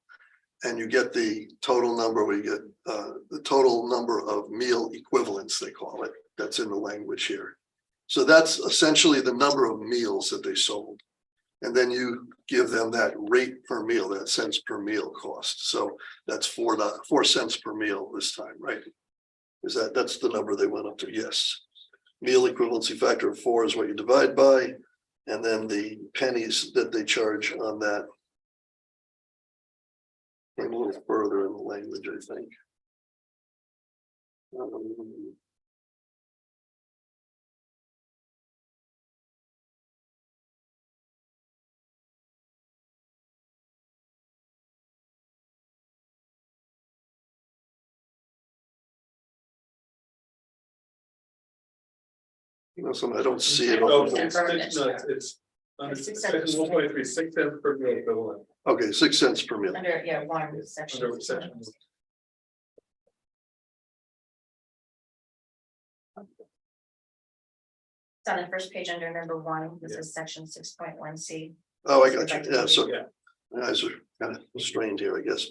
and you get the total number, we get the total number of meal equivalents, they call it. That's in the language here. So that's essentially the number of meals that they sold. And then you give them that rate per meal, that cents per meal cost. So that's 4 cents per meal this time, right? That's the number they went up to, yes. Meal equivalency factor of 4 is what you divide by. And then the pennies that they charge on that. Came a little further in the language, I think. So I don't see it. No, on there. it's 1.3, 6 cents per meal equivalent. Okay, 6 cents per meal. Under, yeah, one section. Under section. It's on the first page under number 1, this is section 6.1C. Oh, I got you. Yeah, so Yeah. my eyes are kind of strained here, I guess.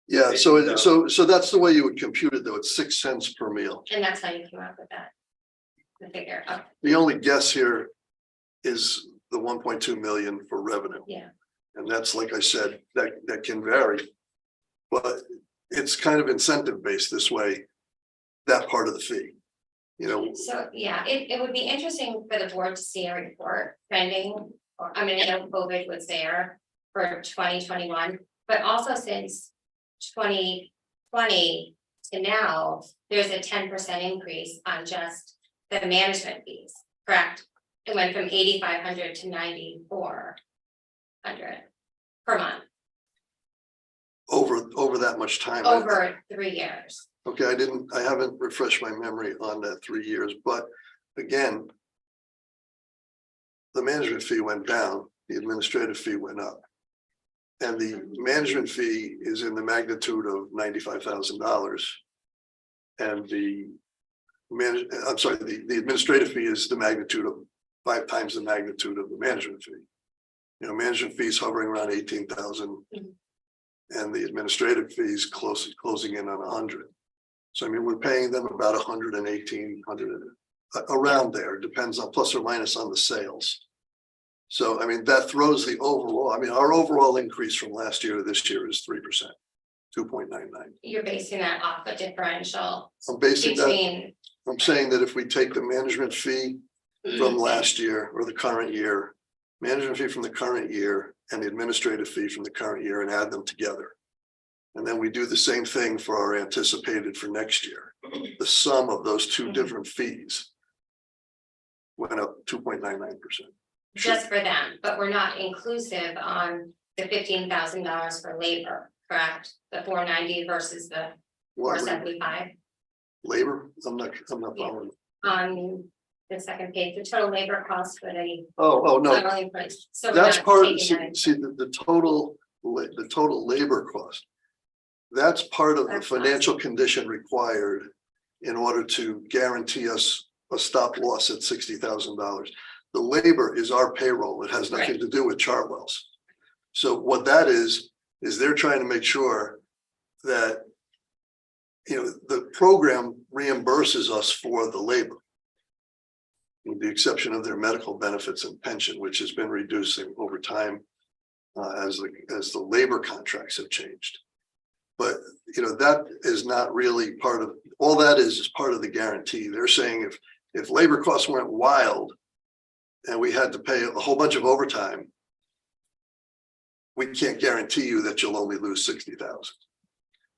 Yeah, so that's the way you would compute it, though. It's 6 cents per meal. and that's how you came up with that. The figure, okay, The only guess here is the 1.2 million for revenue. yeah. And that's, like I said, that can vary. But it's kind of incentive based this way, that part of the fee. So, yeah, it would be interesting for the board to see a report trending, or, I mean, I know COVID was there for 2021, but also since 2020 to now, there's a 10% increase on just the management fees, correct? It went from 8,500 to 9,400 per month, Over that much time. over 3 years. Okay, I haven't refreshed my memory on that 3 years, but again. The management fee went down, the administrative fee went up. And the management fee is in the magnitude of $95,000. And the administrative fee is the magnitude of 5 times the magnitude of the management fee. Management fees hovering around 18,000. And the administrative fees closing in on 100. So I mean, we're paying them about 118, 100, around there, depends on plus or minus on the sales. So I mean, that throws the overall, I mean, our overall increase from last year to this year is 3%, 2.99. You're basing that off a differential I'm basing that, between, I'm saying that if we take the management fee from last year or the current year, management fee from the current year and the administrative fee from the current year and add them together. And then we do the same thing for our anticipated for next year. The sum of those two different fees went up 2.99%. just for them, but we're not inclusive on the $15,000 for labor, correct? The 490 versus the What, 475 labor? I'm not following. on the second page, the total labor cost for the. Oh, no, hourly price. So we're that's not part, taking that see, into- the total labor cost. That's part of the That's financial condition required in order to guarantee us a stop loss at $60,000. The labor is our payroll. It has nothing to do with Chartwell's. So what that is they're trying to make sure that, you know, the program reimburses us for the labor, with the exception of their medical benefits and pension, which has been reducing over time as the labor contracts have changed. But, you know, that is not really part of, all that is part of the guarantee. They're saying if labor costs went wild and we had to pay a whole bunch of overtime, we can't guarantee you that you'll only lose 60,000.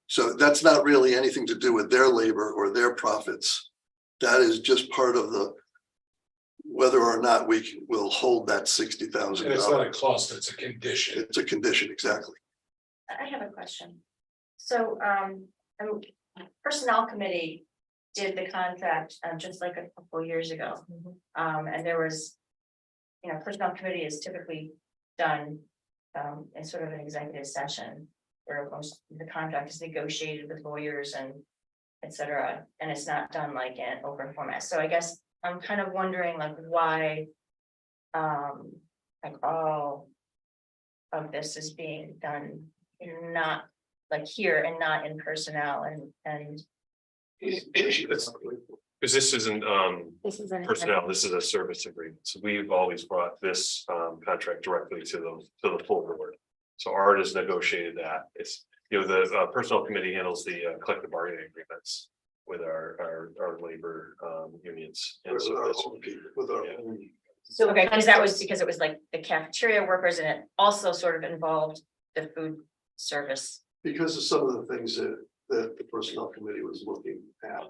So that's not really anything to do with their labor or their profits. That is just part of the, whether or not we will hold that $60,000. And it's not a cost, it's a condition. It's a condition, exactly. I have a question. So, Personnel Committee did the contract, just like a couple years ago. And there was, you know, Personnel Committee is typically done, in sort of an executive session, where most of the contract is negotiated with lawyers and et cetera, and it's not done like in open format. So I guess I'm kind of wondering like why, like all of this is being done, not like here and not in personnel and. Because this isn't This is an. personnel, this is a service agreement. So we've always brought this contract directly to the full board. So Art has negotiated that. It's, you know, the personnel committee handles the collective bargaining agreements with our labor unions. And With so our that's, own people, with our yeah. own. So, okay, because that was because it was like the cafeteria workers and it also sort of involved the food service. Because of some of the things that the personnel committee was looking at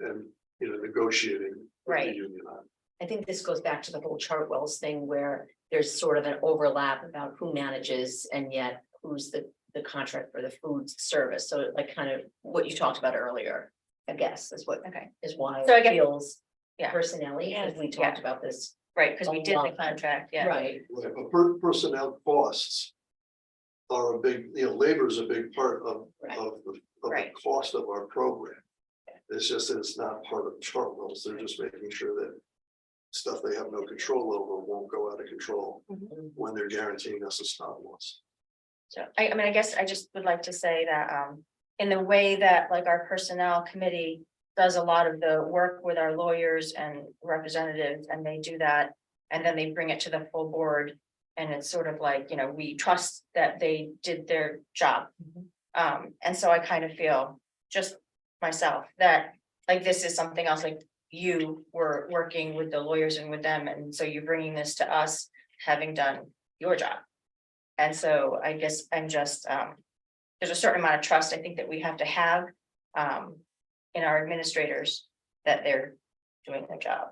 and you know, negotiating with the Right. union on. I think this goes back to the whole Chartwell's thing where there's sort of an overlap about who manages and yet who's the contract for the food service. So like kind of what you talked about earlier, I guess, is what Okay, is why So I it guess- feels yeah. personnel-y, because we talked about this. right, because we did the Online. contract, yeah. Right, Right, but personnel costs are a big, you know, labor is a big part of Right. the Right. cost of our program. It's just that it's not part of Chartwell's. They're just making sure that stuff they have no control over won't go out of control when they're guaranteeing us a stop loss. So I mean, I guess I just would like to say that in the way that like our personnel committee does a lot of the work with our lawyers and representatives, and they do that, and then they bring it to the full board. And it's sort of like, you know, we trust that they did their job. And so I kind of feel just myself that like this is something else, like you were working with the lawyers and with them, and so you're bringing this to us, having done your job. And so I guess I'm just, there's a certain amount of trust I think that we have to have in our administrators that they're doing their job.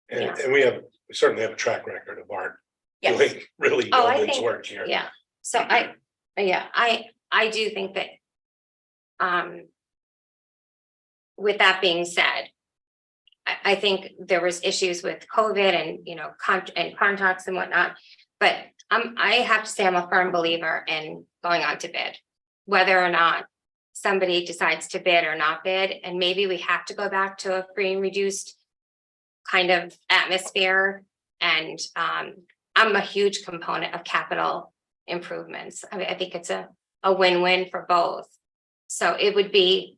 And we certainly have a track record of Art Yes, doing really Oh, I yeoman's think- work here. Yeah, so I do think that. With that being said. I think there was issues with COVID and, you know, contracts and whatnot, but I have to say I'm a firm believer in going on to bid. Whether or not somebody decides to bid or not bid, and maybe we have to go back to a free and reduced kind of atmosphere. And I'm a huge component of capital improvements. I mean, I think it's a win-win for both. So it would be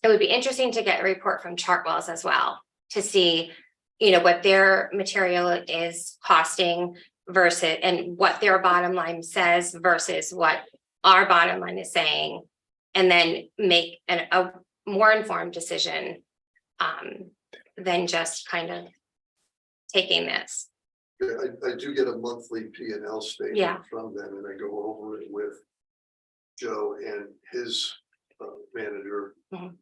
interesting to get a report from Chartwell's as well, to see, you know, what their material is costing versus, and what their bottom line says versus what our bottom line is saying. And then make a more informed decision than just kind of taking this. Yeah, I do get a monthly P&L statement Yeah. from them, and I go over it with Joe and his manager. Mhm.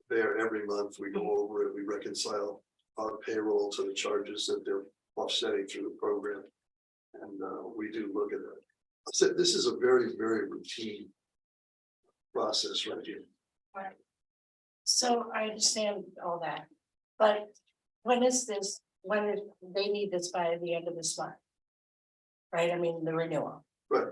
There every month, we go over it, we reconcile our payroll to the charges that they're offsetting through the program. And we do look at that. I said, this is a very, very routine process right here. So I understand all that, but when is this, they need this by the end of this month? Right, I mean, the renewal. Right.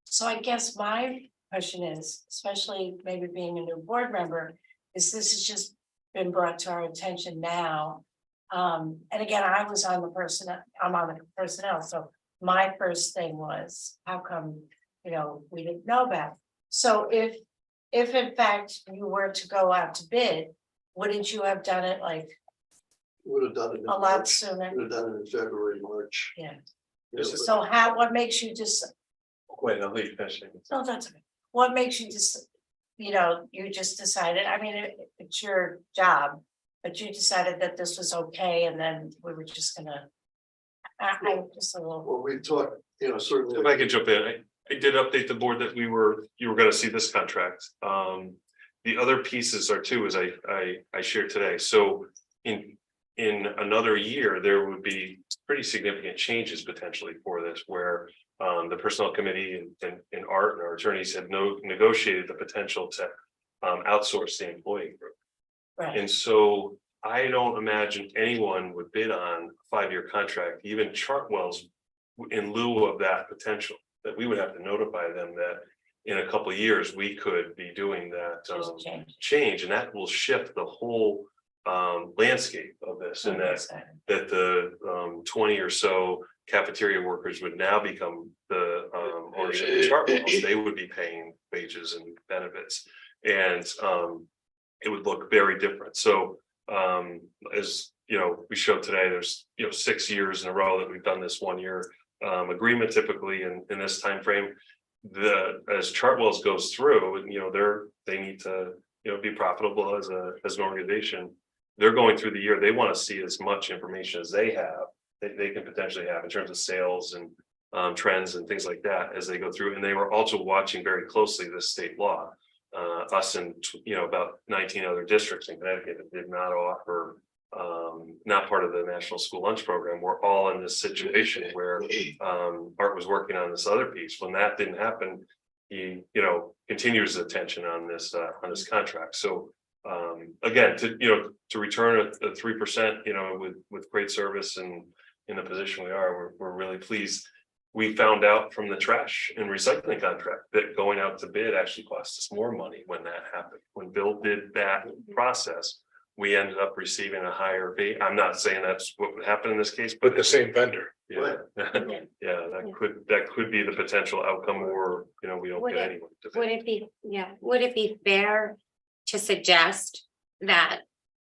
So I guess my question is, especially maybe being a new board member, is this has just been brought to our attention now. And again, I was on the I'm on the personnel, so my first thing was, how come, we didn't know about? So if in fact you were to go out to bid, wouldn't you have done it like Would have done it. a lot sooner? Would have done it in February, March. Yeah. Yeah, So what makes you just, Wait, I'll leave finishing. no, that's okay. What makes you just, you just decided, I mean, it's your job, but you decided that this was okay, and then we were just gonna. I just a little, Well, we talked, certainly. If I could jump in, I did update the board that you were gonna see this contract. The other pieces are too, as I shared today, so in another year, there would be pretty significant changes potentially for this, where the personnel committee and Art and our attorneys have negotiated the potential to outsource the employee group. right, And so I don't imagine anyone would bid on a 5-year contract, even Chartwell's, in lieu of that potential, that we would have to notify them that in a couple of years, we could be doing that just change. change, and that will shift the whole landscape of this, and that the 20 or so cafeteria workers would now become the ownership of Chartwell. They would be paying wages and benefits, and it would look very different. So as we showed today, there's 6 years in a row that we've done this 1-year agreement typically in this time frame. As Chartwell's goes through, they need to be profitable as an organization. They're going through the year, they want to see as much information as they have, they can potentially have in terms of sales and trends and things like that as they go through. And they were also watching very closely this state law. Us and about 19 other districts in Connecticut that did not offer, not part of the National School Lunch Program. We're all in this situation where Art was working on this other piece. When that didn't happen, he continues his attention on this contract. So again, to return a 3%, with great service and in the position we are, we're really pleased. We found out from the trash and recycling contract that going out to bid actually cost us more money when that happened. When Bill did that process, we ended up receiving a higher fee. I'm not saying that's what would happen in this case, But the same vendor. yeah, yeah, that could be the potential outcome, or we don't Would get it- anyone to bid. Would it be fair to suggest that,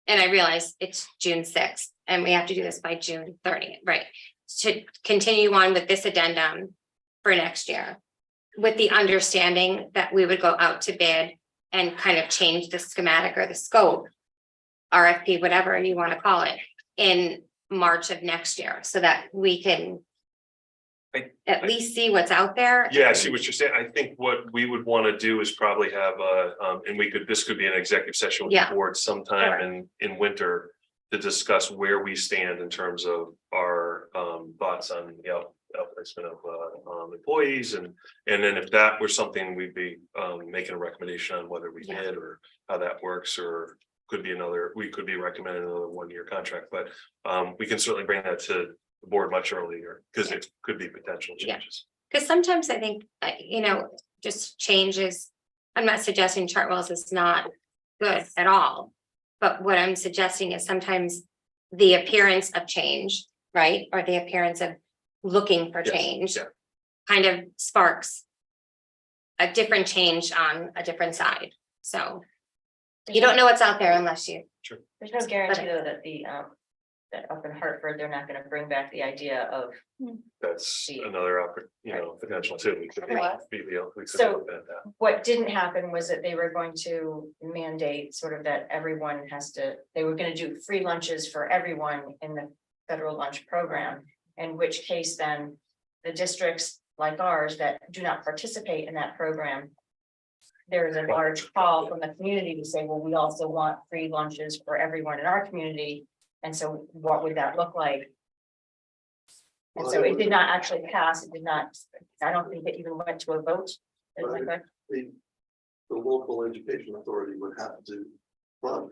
and I realize it's June 6th and we have to do this by June 30th, right? To continue on with this addendum for next year, with the understanding that we would go out to bid and kind of change the schematic or the scope, RFP, whatever you want to call it, in March of next year, so that we can at least see what's out there. Yeah, I see what you're saying. I think what we would want to do is probably have and this could be an executive session with the board sometime in winter to discuss where we stand in terms of our thoughts on the outplacement of employees, and then if that were something, we'd be making a recommendation on whether we did or how that works, or we could be recommending another 1-year contract, but we can certainly bring that to the board much earlier, because it could be potential changes. Because sometimes I think, just changes, I'm not suggesting Chartwell's is not good at all. But what I'm suggesting is sometimes the appearance of change, right? Or the appearance of looking for change kind of sparks a different change on a different side. So you don't know what's out there unless you. There's no guarantee though that that up in Hartford, they're not gonna bring back the idea of. That's another potential too. We could Correct. be the, we could So- look at that. What didn't happen was that they were going to mandate sort of that everyone they were gonna do free lunches for everyone in the federal lunch program. In which case then the districts like ours that do not participate in that program. There is a large call from the community to say, well, we also want free lunches for everyone in our community. And so what would that look like? And so it did not actually pass, it did not, I don't think it even went to a vote. Is that correct? The local education authority would have to fund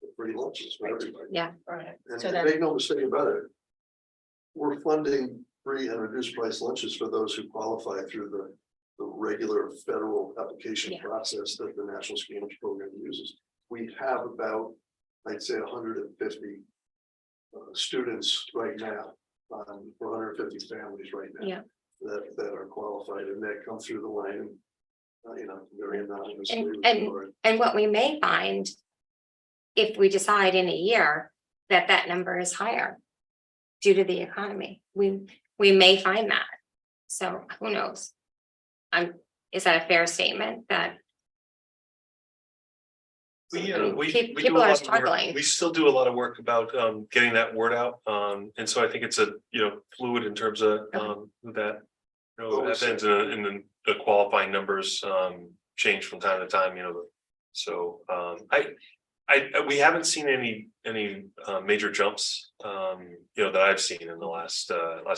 the free lunches for everybody. Yeah. Right. And So then- make no mistake about it. We're funding free and reduced price lunches for those who qualify through the regular federal application Yeah. process that the National School Lunch Program uses. We have about, I'd say, 150 students right now, 150 families right now. Yeah. That are qualified and that come through the line, very anonymously. And what we may find, if we decide in a year that that number is higher due to the economy, we may find that. So who knows? Is that a fair statement that people are struggling? We still do a lot of work about getting that word out. And so I think it's a, fluid in terms of that. Happens and then the qualifying numbers change from time to time, So we haven't seen any major jumps, that I've seen in the last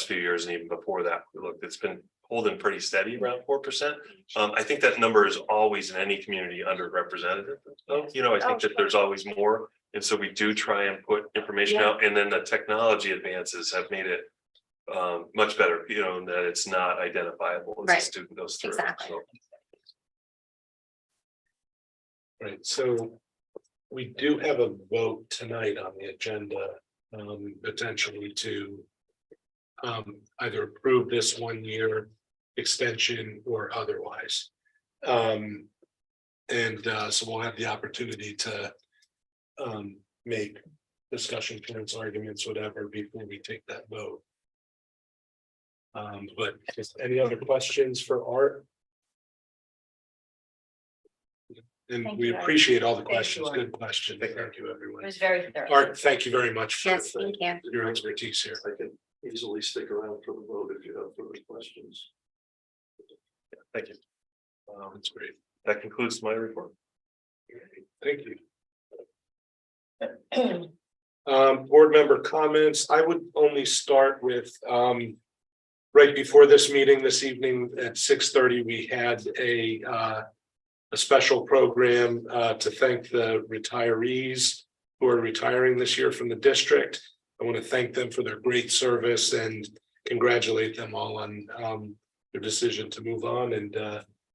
few years, and even before that, it's been holding pretty steady around 4%. I think that number is always in any community underrepresented. I think that there's always more, and so we do try and put information out, and then the technology advances have made it much better, that it's not identifiable as a student goes through. Exactly. Right, so we do have a vote tonight on the agenda, potentially to either approve this 1 year extension or otherwise. So we'll have the opportunity to make discussion points, arguments, whatever, before we take that vote. But just any other questions for Art? And Thank we you. appreciate all the Thank you, questions. Art. Good question. Thank you, It everyone. was very thorough. Art, thank you very much for Yes, thank you. your expertise here. I can easily stick around for the vote if you have further questions. Thank you. That's great. That concludes my report. Thank you. Board member comments. I would only start with, right before this meeting this evening at 6:30, we had a special program to thank the retirees who are retiring this year from the district. I want to thank them for their great service and congratulate them all on their decision to move on, and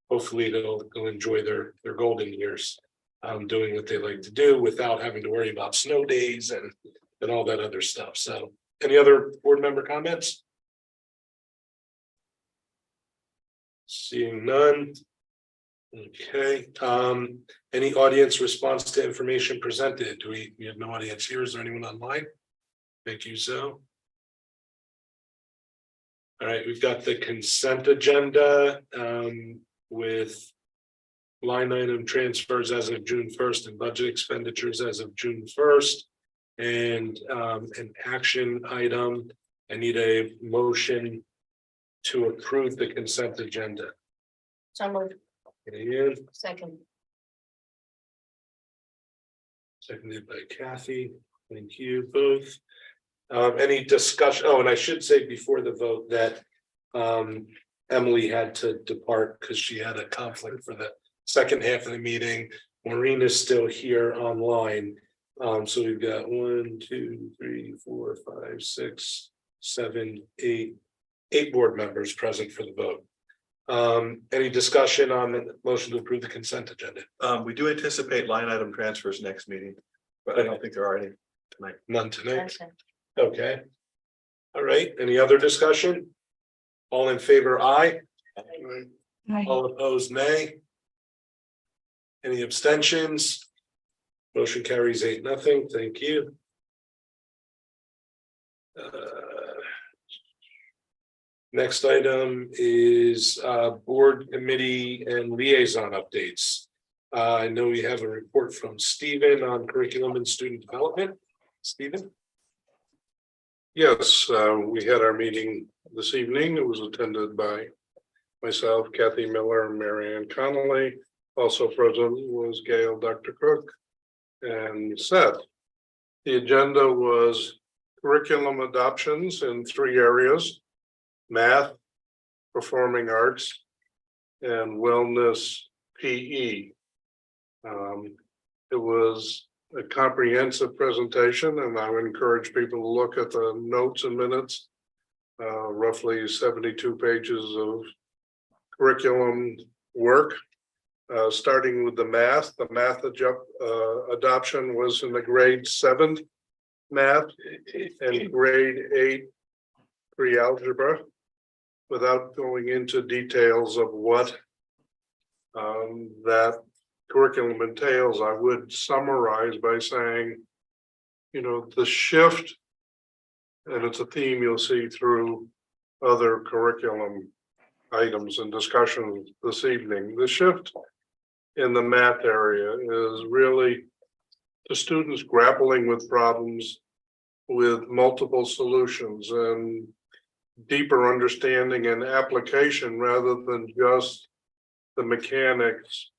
hopefully they'll enjoy their golden years doing what they like to do without having to worry about snow days and all that other stuff. So any other board member comments? Seeing none. Okay, any audience response to information presented? Do we have no audience here? Is there anyone online? Thank you, so. All right, we've got the consent agenda with line item transfers as of June 1st and budget expenditures as of June 1st. And an action item. I need a motion to approve the consent agenda. So moved. And Second. seconded by Kathy. Thank you both. Any discussion? Oh, and I should say before the vote that Emily had to depart because she had a conflict for the second half of the meeting. Maureen is still here online. So we've got 1, 2, 3, 4, 5, 6, 7, 8 board members present for the vote. Any discussion on the motion to approve the consent agenda? We do anticipate line item transfers next meeting, but I don't think there are any tonight. None tonight. Okay. All right, any other discussion? All in favor, aye. All opposed, nay. Any abstentions? Motion carries 8-0. Thank you. Next item is board committee and liaison updates. I know we have a report from Stephen on curriculum and student development. Stephen? Yes, we had our meeting this evening. It was attended by myself, Kathy Miller, and Mary Ann Connolly. Also present was Gail, Dr. Cook, and Seth. The agenda was curriculum adoptions in 3 areas: math, performing arts, and wellness PE. It was a comprehensive presentation, and I would encourage people to look at the notes and minutes. Roughly 72 pages of curriculum work. Starting with the math adoption was in the grade 7 math and grade 8 pre-algebra. Without going into details of what that curriculum entails, I would summarize by saying, the shift, and it's a theme you'll see through other curriculum items and discussions this evening. The shift in the math area is really the students grappling with problems with multiple solutions and deeper understanding and application rather than just the mechanics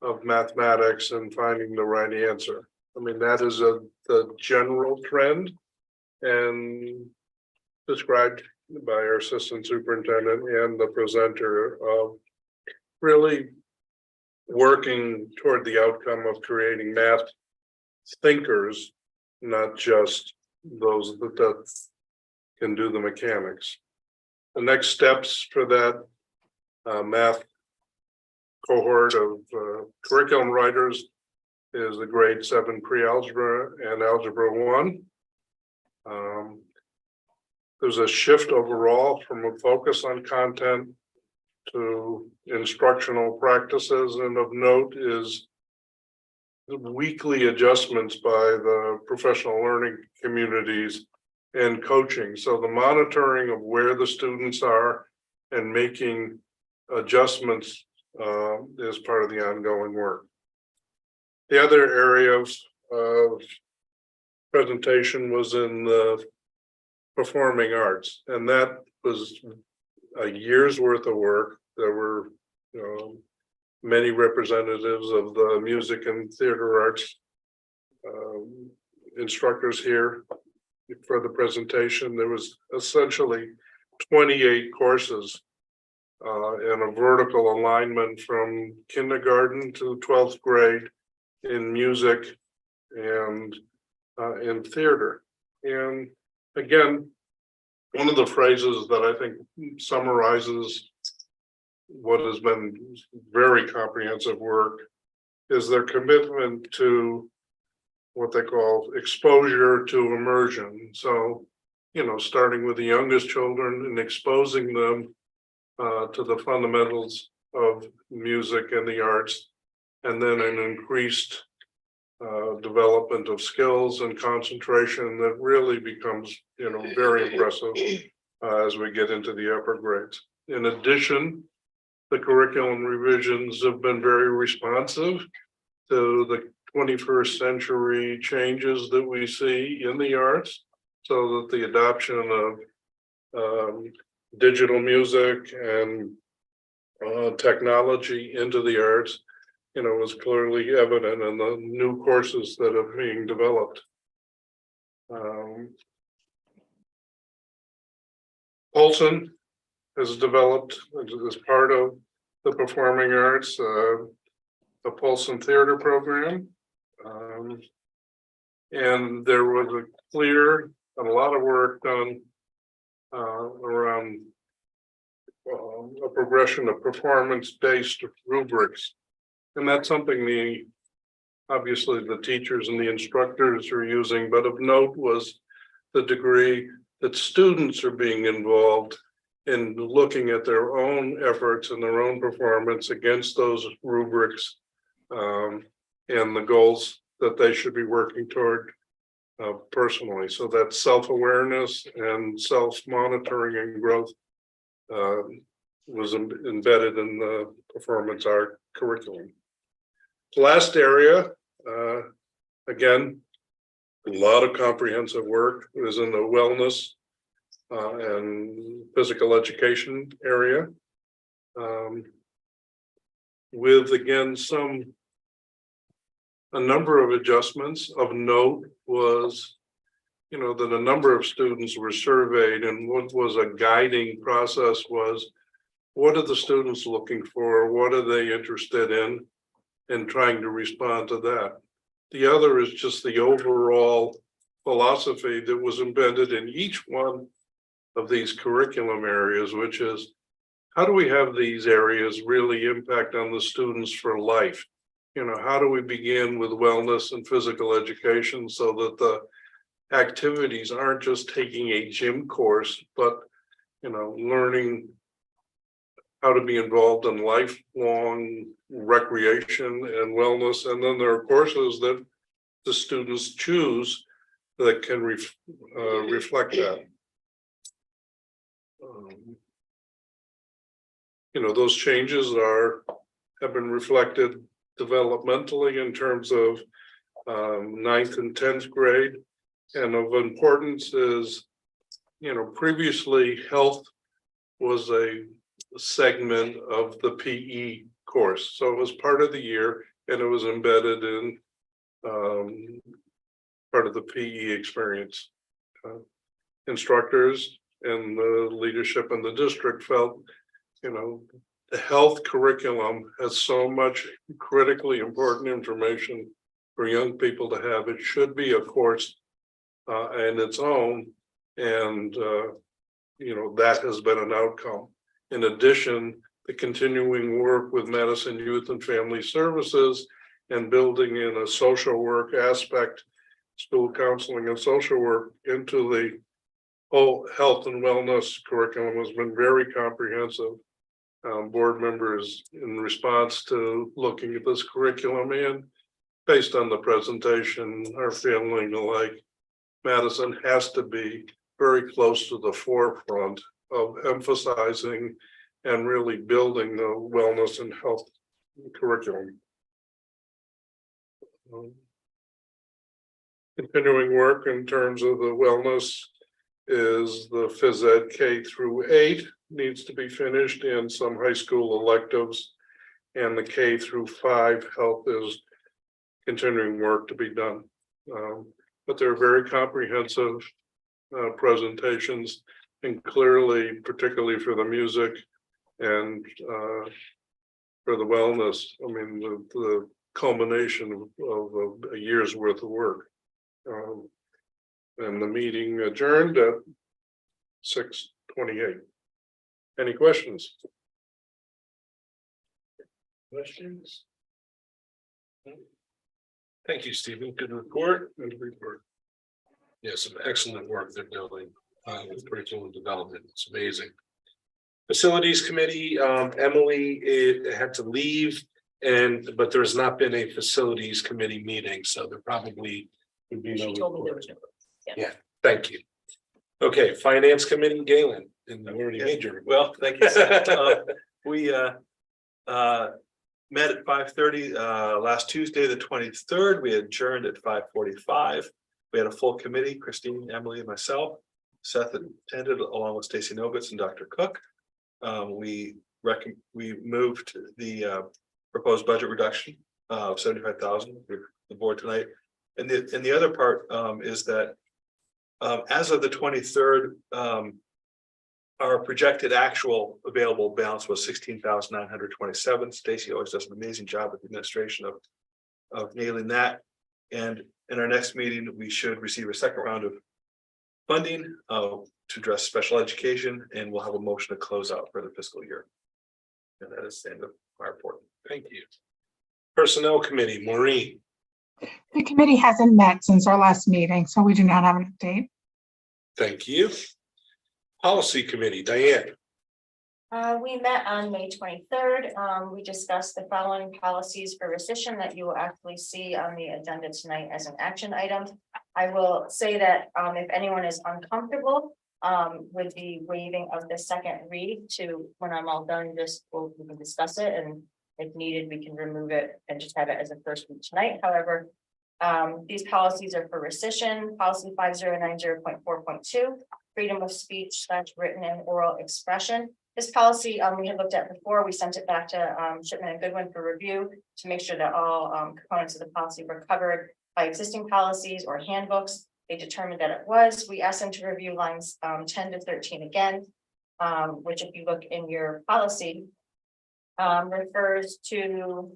of mathematics and finding the right answer. I mean, that is the general trend and described by our assistant superintendent and the presenter of really working toward the outcome of creating math thinkers, not just those that can do the mechanics. The next steps for that math cohort of curriculum writers is the grade 7 pre-algebra and algebra 1. There's a shift overall from a focus on content to instructional practices, and of note is the weekly adjustments by the professional learning communities and coaching. So the monitoring of where the students are and making adjustments is part of the ongoing work. The other area of presentation was in the performing arts, and that was a year's worth of work. There were many representatives of the music and theater arts instructors here for the presentation. There was essentially 28 courses and a vertical alignment from kindergarten to 12th grade in music and in theater. And again, one of the phrases that I think summarizes what has been very comprehensive work is their commitment to what they call exposure to immersion. So, starting with the youngest children and exposing them to the fundamentals of music and the arts, and then an increased development of skills and concentration that really becomes, very impressive as we get into the upper grades. In addition, the curriculum revisions have been very responsive to the 21st century changes that we see in the arts, so that the adoption of digital music and technology into the arts, was clearly evident in the new courses that are being developed. Polson has developed as part of the performing arts, the Polson Theater program. And there was a clear and a lot of work done around a progression of performance-based rubrics. And that's something obviously the teachers and the instructors are using, but of note was the degree that students are being involved in looking at their own efforts and their own performance against those rubrics and the goals that they should be working toward personally. So that self-awareness and self-monitoring and growth was embedded in the performance art curriculum. The last area, again, a lot of comprehensive work is in the wellness and physical education area. With again, some a number of adjustments. Of note was, you know, that a number of students were surveyed, and what was a guiding process was, what are the students looking for? What are they interested in? And trying to respond to that. The other is just the overall philosophy that was embedded in each one of these curriculum areas, which is, how do we have these areas really impact on the students for life? You know, how do we begin with wellness and physical education so that the activities aren't just taking a gym course, but, you know, learning how to be involved in lifelong recreation and wellness. And then there are courses that the students choose that can reflect that. You know, those changes have been reflected developmentally in terms of 9th and 10th grade. And of importance is, you know, previously health was a segment of the PE course. So it was part of the year and it was embedded in part of the PE experience. Instructors and the leadership in the district felt, you know, the health curriculum has so much critically important information for young people to have. It should be a course in its own, and you know, that has been an outcome. In addition, the continuing work with Madison Youth and Family Services and building in a social work aspect, school counseling and social work into the whole health and wellness curriculum has been very comprehensive. Board members, in response to looking at this curriculum and based on the presentation, are feeling like Madison has to be very close to the forefront of emphasizing and really building the wellness and health curriculum. Continuing work in terms of the wellness is the phys ed K through 8 needs to be finished, and some high school electives, and the K through 5 health is continuing work to be done. But they're very comprehensive presentations, and clearly, particularly for the music and for the wellness, I mean, the culmination of a year's worth of work. And the meeting adjourned at 6:28. Any questions? Questions? Thank you, Stephen. Good report. Good report. Yeah, some excellent work they're doing with curriculum development. It's amazing. Facilities Committee, Emily had to leave, but there has not been a Facilities Committee meeting, so there probably would be no. She told me there was no. Yeah, thank you. Okay, Finance Committee, Galen, and we already made your. Well, thank you. We met at 5:30 last Tuesday, the 23rd. We adjourned at 5:45. We had a full committee, Christine, Emily, and myself. Seth attended along with Stacy Novitz and Dr. Cook. We moved the proposed budget reduction of 75,000 with the board tonight. And the other part is that as of the 23rd, our projected actual available balance was 16,927. Stacy always does an amazing job with the administration of nailing that. And in our next meeting, we should receive a second round of funding to address special education, and we'll have a motion to close out for the fiscal year. And that is the end of my report. Thank you. Personnel Committee, Maureen. The committee hasn't met since our last meeting, so we do not have an update. Thank you. Policy Committee, Diane. We met on May 23rd. We discussed the following policies for rescission that you will actually see on the agenda tonight as an action item. I will say that if anyone is uncomfortable with the waiving of the second read to when I'm all done, we can discuss it, and if needed, we can remove it and just have it as a first read tonight. However, these policies are for rescission. Policy 5090.4.2, freedom of speech / written and oral expression. This policy, we had looked at before, we sent it back to, Shipman and Goodwin for review to make sure that all, components of the policy were covered by existing policies or handbooks. They determined that it was. We asked them to review lines, 10 to 13 again, which if you look in your policy, refers to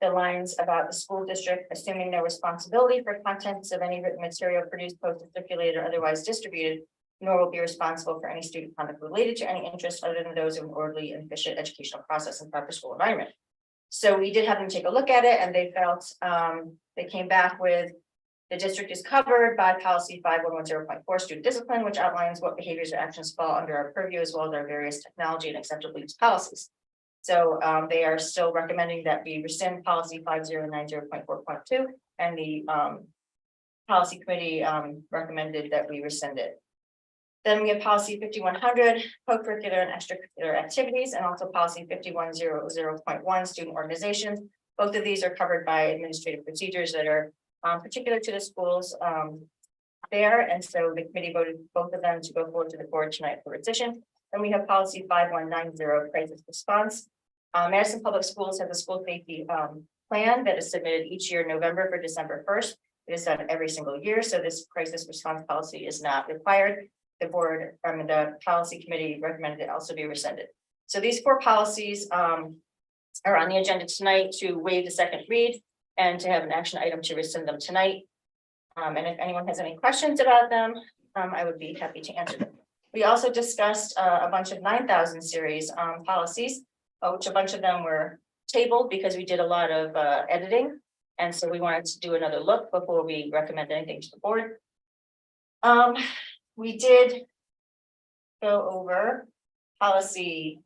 the lines about the school district assuming no responsibility for contents of any written material produced, posted, circulated, or otherwise distributed, nor will be responsible for any student conduct related to any interest other than those of an orderly and efficient educational process and proper school environment. So we did have them take a look at it, and they felt, they came back with the district is covered by policy 5110.4 student discipline, which outlines what behaviors or actions fall under our purview, as well as our various technology and acceptable use policies. So they are still recommending that we rescind policy 5090.4.2, and the policy committee recommended that we rescind it. Then we have policy 5100, co-curricular and extracurricular activities, and also policy 5100.1, student organizations. Both of these are covered by administrative procedures that are particular to the schools there. And so the committee voted both of them to go forward to the board tonight for rescission. Then we have policy 5190, crisis response. Madison Public Schools has a school safety plan that is submitted each year, November for December 1st. It is done every single year, so this crisis response policy is not required. The board, the policy committee recommended it also be rescinded. So these 4 policies are on the agenda tonight to waive the second read and to have an action item to rescind them tonight. And if anyone has any questions about them, I would be happy to answer them. We also discussed a bunch of 9000 series policies, which a bunch of them were tabled because we did a lot of editing. And so we wanted to do another look before we recommend anything to the board. We did go over policy.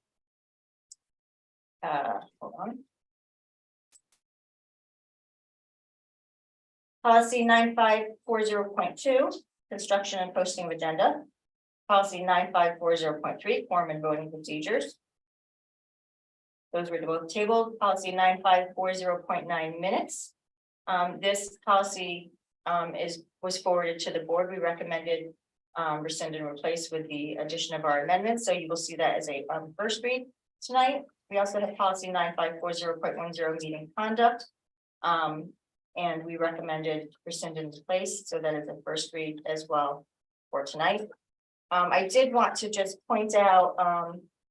Hold on. Policy 9540.2, construction and posting of agenda. Policy 9540.3, form and voting procedures. Those were both tabled. Policy 9540.9, minutes. This policy was forwarded to the board. We recommended rescind and replace with the addition of our amendments. So you will see that as a first read tonight. We also have policy 9540.10, meeting conduct. And we recommended rescind and replace, so that is a first read as well for tonight. I did want to just point out,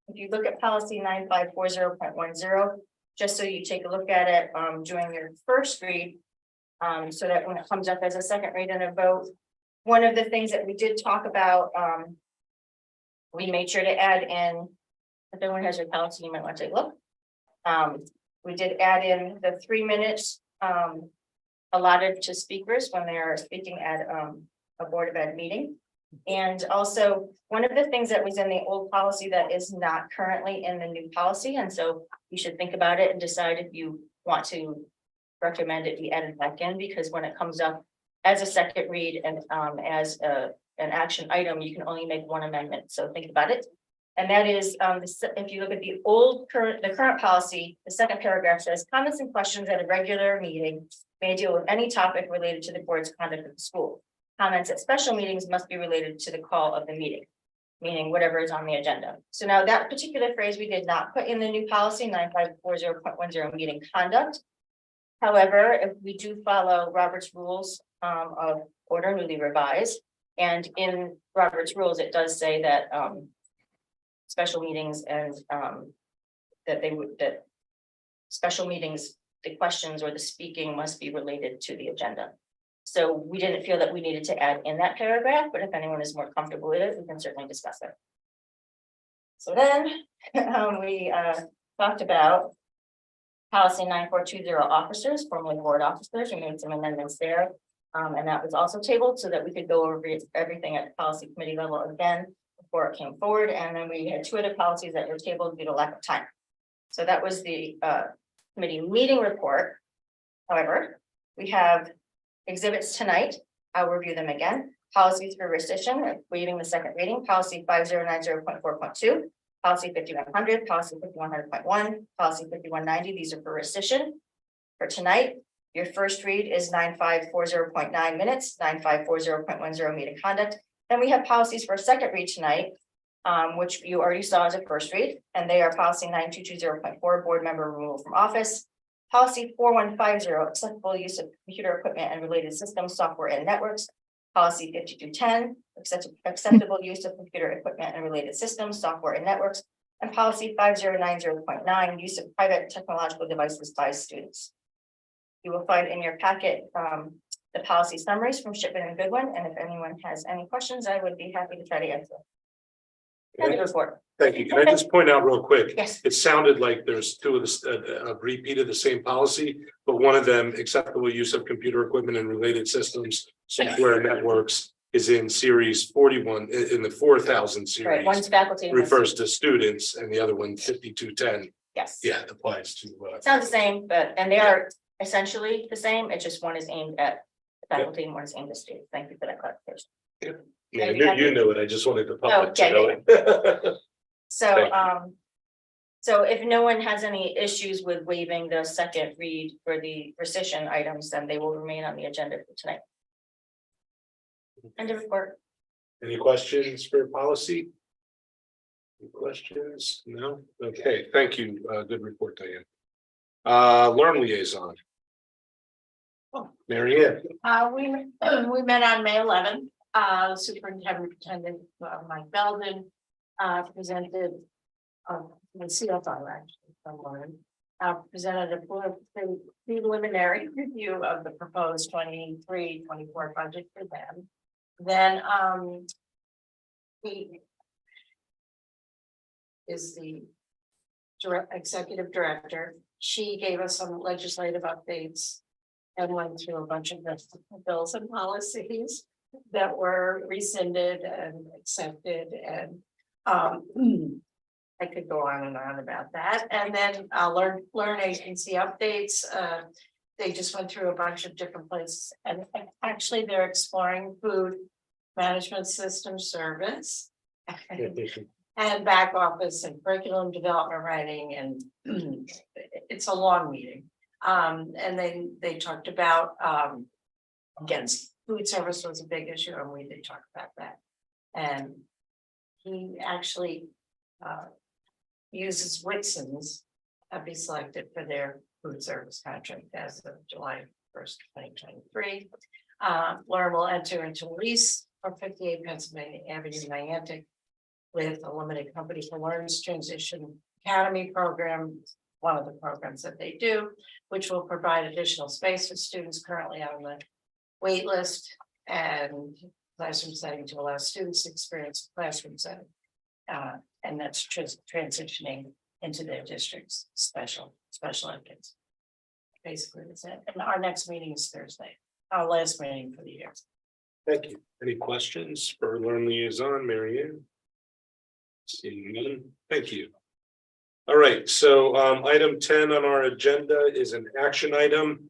if you look at policy 9540.10, just so you take a look at it during your first read, so that when it comes up as a second read and a vote, one of the things that we did talk about, we made sure to add in, if anyone has your policy, you might want to take a look. We did add in the 3 minutes allotted to speakers when they are speaking at a Board of Ed meeting. And also, one of the things that was in the old policy that is not currently in the new policy, and so you should think about it and decide if you want to recommend it be added back in, because when it comes up as a second read and as an action item, you can only make 1 amendment. So think about it. And that is, if you look at the current policy, the second paragraph says comments and questions at a regular meeting may deal with any topic related to the board's conduct of the school. Comments at special meetings must be related to the call of the meeting, meaning whatever is on the agenda. So now that particular phrase we did not put in the new policy 9540.10, meeting conduct. However, if we do follow Robert's rules of order newly revised, and in Robert's rules, it does say that special meetings and that special meetings, the questions or the speaking must be related to the agenda. So we didn't feel that we needed to add in that paragraph, but if anyone is more comfortable with it, we can certainly discuss it. So then we talked about policy 9420, officers, formerly board officers. We made some amendments there. And that was also tabled so that we could go over everything at the policy committee level again before it came forward. And then we had 2 other policies that were tabled due to lack of time. So that was the committee meeting report. However, we have exhibits tonight. I'll review them again. Policies for rescission, waiving the second reading, policy 5090.4.2, policy 5100, policy 5100.1, policy 5190. These are for rescission. For tonight, your first read is 9540.9, minutes, 9540.10, meeting conduct. Then we have policies for a second read tonight. which you already saw as a first read, and they are policy 9220.4, board member removal from office. Policy 4150, acceptable use of computer equipment and related systems, software and networks. Policy 5210, acceptable use of computer equipment and related systems, software and networks. And policy 5090.9, use of private technological devices by students. You will find in your packet the policy summaries from Shipman and Goodwin, and if anyone has any questions, I would be happy to try to answer. And the report. Thank you. Can I just point out real quick? Yes. It sounded like there's two of the, a repeat of the same policy, but one of them, acceptable use of computer equipment and related systems, software and networks, is in series 41, in the 4,000 Right, series. one's faculty. one's- Refers to students, and the other one 5210, Yes. yeah, applies to. Sounds the same, but, and they are essentially the same, it's just one is aimed at faculty and one is aimed at students. Thank you for that clarification. Yeah, I knew you knew it, I just wanted the public to Okay. know it. So, Thank you. So if no one has any issues with waiving the second read for the rescission items, then they will remain on the agenda for tonight. End of report. Any questions for policy? Any questions? No? Okay, thank you. Good report, Diane. Learn liaison. Oh, Mary Ann. We met on May 11th. Superintendent Mike Belden presented the CFO actually from Lauren. Presented a preliminary review of the proposed 23-24 budget for them. Then he is the executive director. She gave us some legislative updates and went through a bunch of the bills and policies that were rescinded and accepted, and I could go on and on about that. And then learn agency updates. They just went through a bunch of different places, and actually they're exploring food management system service and back office and curriculum development writing, and it's a long meeting. And then they talked about again, food service was a big issue, and we did talk about that. And he actually uses Whitson's to be selected for their food service contract as of July 1st, 2023. Lauren will enter into a lease for 58 Pennsylvania Avenue, Niantic, with a limited company for Lauren's Transition Academy program, one of the programs that they do, which will provide additional space for students currently on the wait list and classroom setting to allow students to experience classroom setting. And that's transitioning into their district's special ed kids. Basically, that's it. And our next meeting is Thursday, our last meeting for the year. Thank you. Any questions for Learn Liaison, Mary Ann? Seeing none, thank you. All right, so item 10 on our agenda is an action item.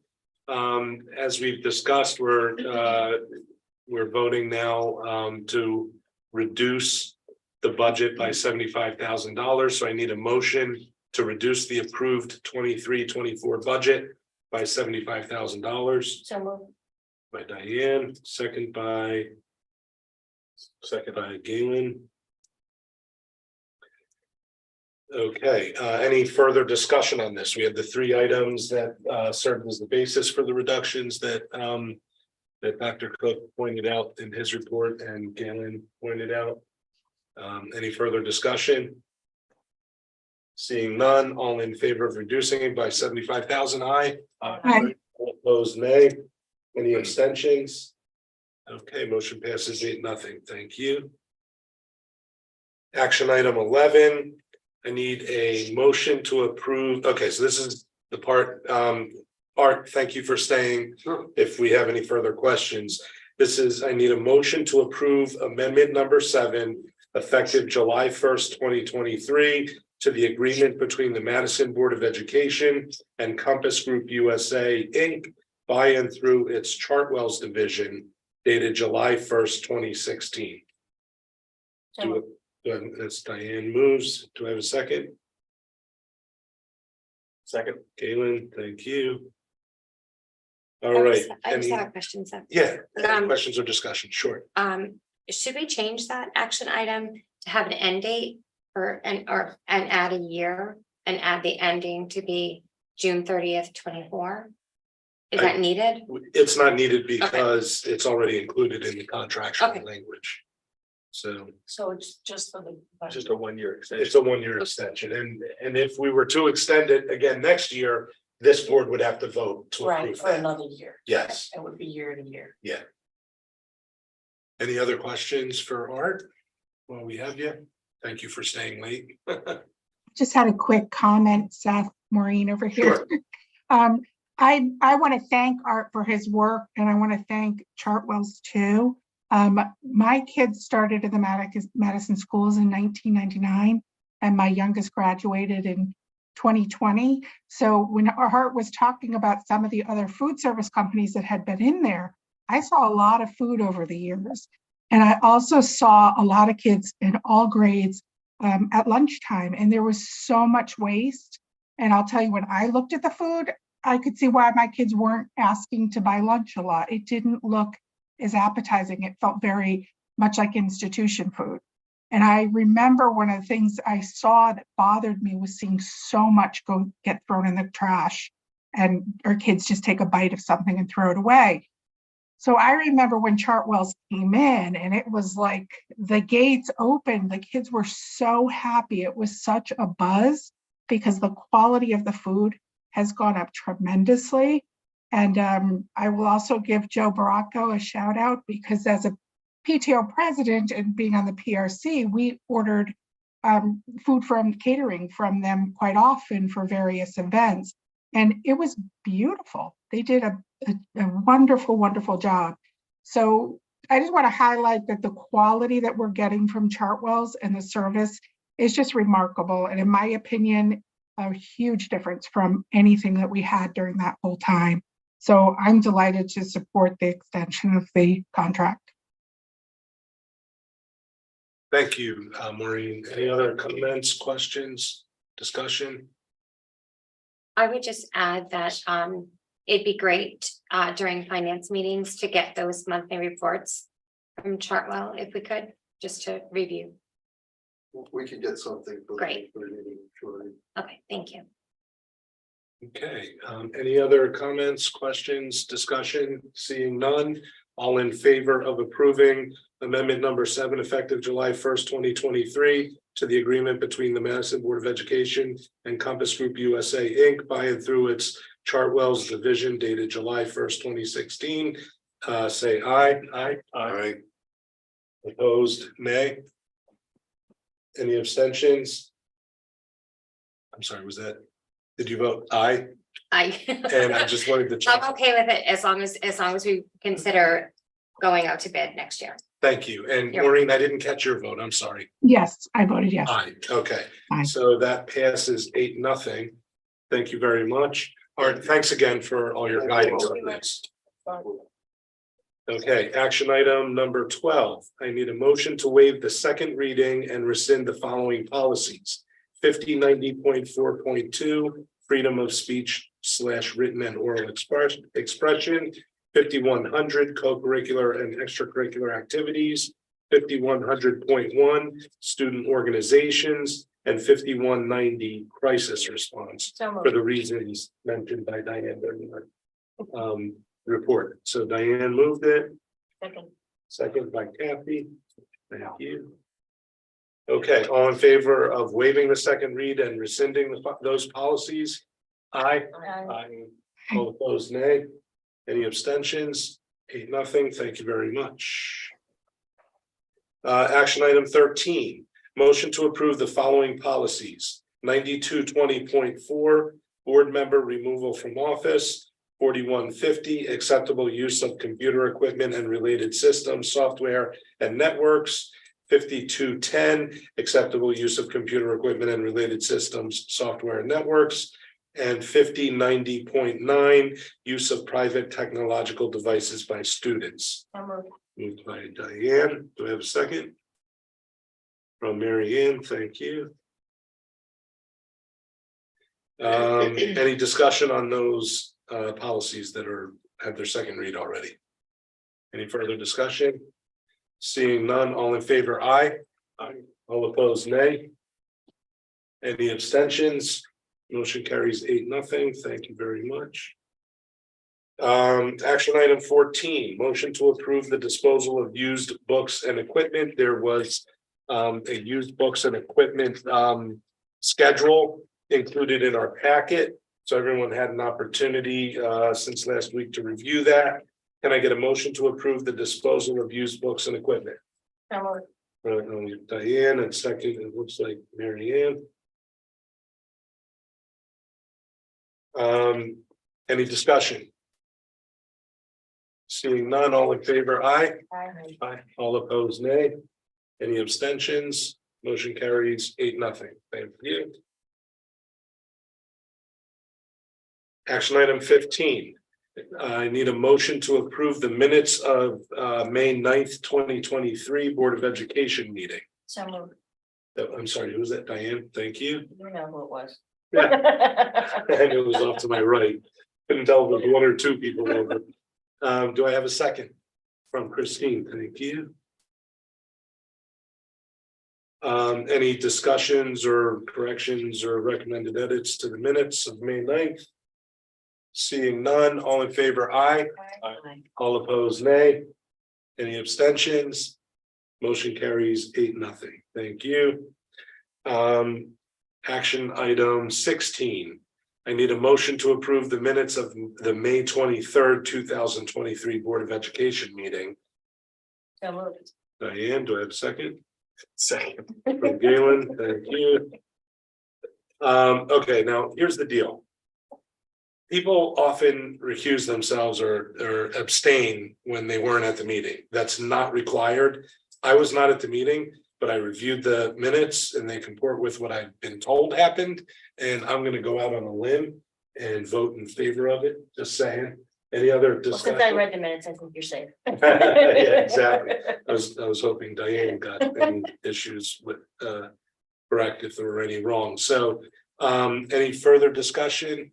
As we've discussed, we're voting now to reduce the budget by $75,000. So I need a motion to reduce the approved 23-24 budget by $75,000. So move. By Diane, second by Galen. Okay, any further discussion on this? We have the three items that served as the basis for the reductions that Dr. Cook pointed out in his report and Galen pointed out. Any further discussion? Seeing none, all in favor of reducing it by 75,000, aye. Aye. All opposed, nay. Any abstentions? Okay, motion passes 8-0. Thank you. Action item 11. I need a motion to approve. Okay, so this is the part, Art, thank you for staying. If we have any further questions, I need a motion to approve amendment number 7, effective July 1st, 2023, to the agreement between the Madison Board of Education and Compass Group USA, Inc., by and through its Chartwells division, dated July 1st, 2016. As Diane moves, do I have a second? Second, Galen, thank you. All right. I just Any- have a question, Seth. Yeah, any Um, questions or discussion? Sure. Should we change that action item have an end date or add a year and add the ending to be June 30th, 24? Is that needed? It's not needed because it's already included in the contractual Okay. language. So So it's just for the. Just a 1 year extension. it's a 1 year extension, and if we were to extend it again next year, this board would have to vote to Right, approve for that. another year. Yes. It would be year to year. Any other questions for Art? Well, we have you. Thank you for staying late. Just had a quick comment, Seth, Maureen over here. Sure. I want to thank Art for his work, and I want to thank Chartwell's too. My kids started at the Madison schools in 1999, and my youngest graduated in 2020. So when Art was talking about some of the other food service companies that had been in there, I saw a lot of food over the years. And I also saw a lot of kids in all grades at lunchtime, and there was so much waste. And I'll tell you, when I looked at the food, I could see why my kids weren't asking to buy lunch a lot. It didn't look as appetizing. It felt very much like institution food. And I remember one of the things I saw that bothered me was seeing so much get thrown in the trash, and our kids just take a bite of something and throw it away. So I remember when Chartwell's came in and it was like the gates opened, the kids were so happy. It was such a buzz because the quality of the food has gone up tremendously. And I will also give Joe Baracco a shout out because as a PTO president and being on the PRC, we ordered food from catering from them quite often for various events. And it was beautiful. They did a wonderful, wonderful job. So I just want to highlight that the quality that we're getting from Chartwell's and the service is just remarkable. And in my opinion, a huge difference from anything that we had during that whole time. So I'm delighted to support the extension of the contract. Thank you, Maureen. Any other comments, questions, discussion? I would just add that it'd be great during finance meetings to get those monthly reports from Chartwell if we could, just to review. We can get something. for the- Great. for the meeting, sure. Okay, thank you. Okay, any other comments, questions, discussion? Seeing none, all in favor of approving amendment number 7 effective July 1st, 2023 to the agreement between the Madison Board of Education and Compass Group USA, Inc. by and through its Chartwell's division dated July 1st, 2016. Say aye. Aye. Aye. Opposed, nay. Any abstentions? I'm sorry, was that, did you vote aye? And I just wanted to check. I'm okay with it as long as we consider going out to bid next year. Thank you. And You're Maureen, I didn't catch your vote. I'm sorry. Yes, I voted yes. Aye, okay. Aye. So that passes 8-0. Thank you very much. Art, thanks again for all your guidance on this. Okay, action item number 12. I need a motion to waive the second reading and rescind the following policies. 5090.4.2, freedom of speech / written and oral expression. 5100, co-curricular and extracurricular activities. 5100.1, student organizations, and 5190, crisis response, So for moved. the reasons mentioned by Diane during the report. So Diane moved it, Second. second by Kathy. Thank you. Okay, all in favor of waiving the second read and rescinding those policies? Aye. Aye. All opposed, nay. Any abstentions? 8-0. Thank you very much. Action item 13, motion to approve the following policies. 9220.4, board member removal from office. 4150, acceptable use of computer equipment and related systems, software and networks. 5210, acceptable use of computer equipment and related systems, software and networks. And 5090.9, use of private technological devices by students. So moved. Moved by Diane. Do I have a second? From Mary Ann, thank you. Any discussion on those policies that had their second read already? Any further discussion? Seeing none, all in favor, aye. Aye. All opposed, nay. Any abstentions? Motion carries 8-0. Thank you very much. Action item 14, motion to approve the disposal of used books and equipment. There was a used books and equipment schedule included in our packet. So everyone had an opportunity since last week to review that. Can I get a motion to approve the disposal of used books and equipment? Diane, and second, it looks like Mary Ann. Any discussion? Seeing none, all in favor, aye. Aye. All opposed, nay. Any abstentions? Motion carries 8-0. Thank you. Action item 15. I need a motion to approve the minutes of May 9th, 2023 Board of Education meeting. So moved. I'm sorry, who was that? Diane? Thank you. You know who it was. Yeah, and it was off to my right. Couldn't tell if it was one or two people over. Do I have a second? From Christine, thank you. Any discussions or corrections or recommended edits to the minutes of May 9th? Seeing none, all in favor, aye. Aye. All opposed, nay. Any abstentions? Motion carries 8-0. Thank you. Action item 16. I need a motion to approve the minutes of the May 23rd, 2023 Board of Education meeting. So moved. Diane, do I have a second? Second. From Galen, thank you. Okay, now here's the deal. People often recuse themselves or abstain when they weren't at the meeting. That's not required. I was not at the meeting, but I reviewed the minutes and they comport with what I've been told happened. And I'm gonna go out on a limb and vote in favor of it, just saying. Any other Well, discussion? since I read the minutes, I think you're safe. Yeah, exactly. I was hoping Diane got any issues with correct if there were any wrong. So any further discussion?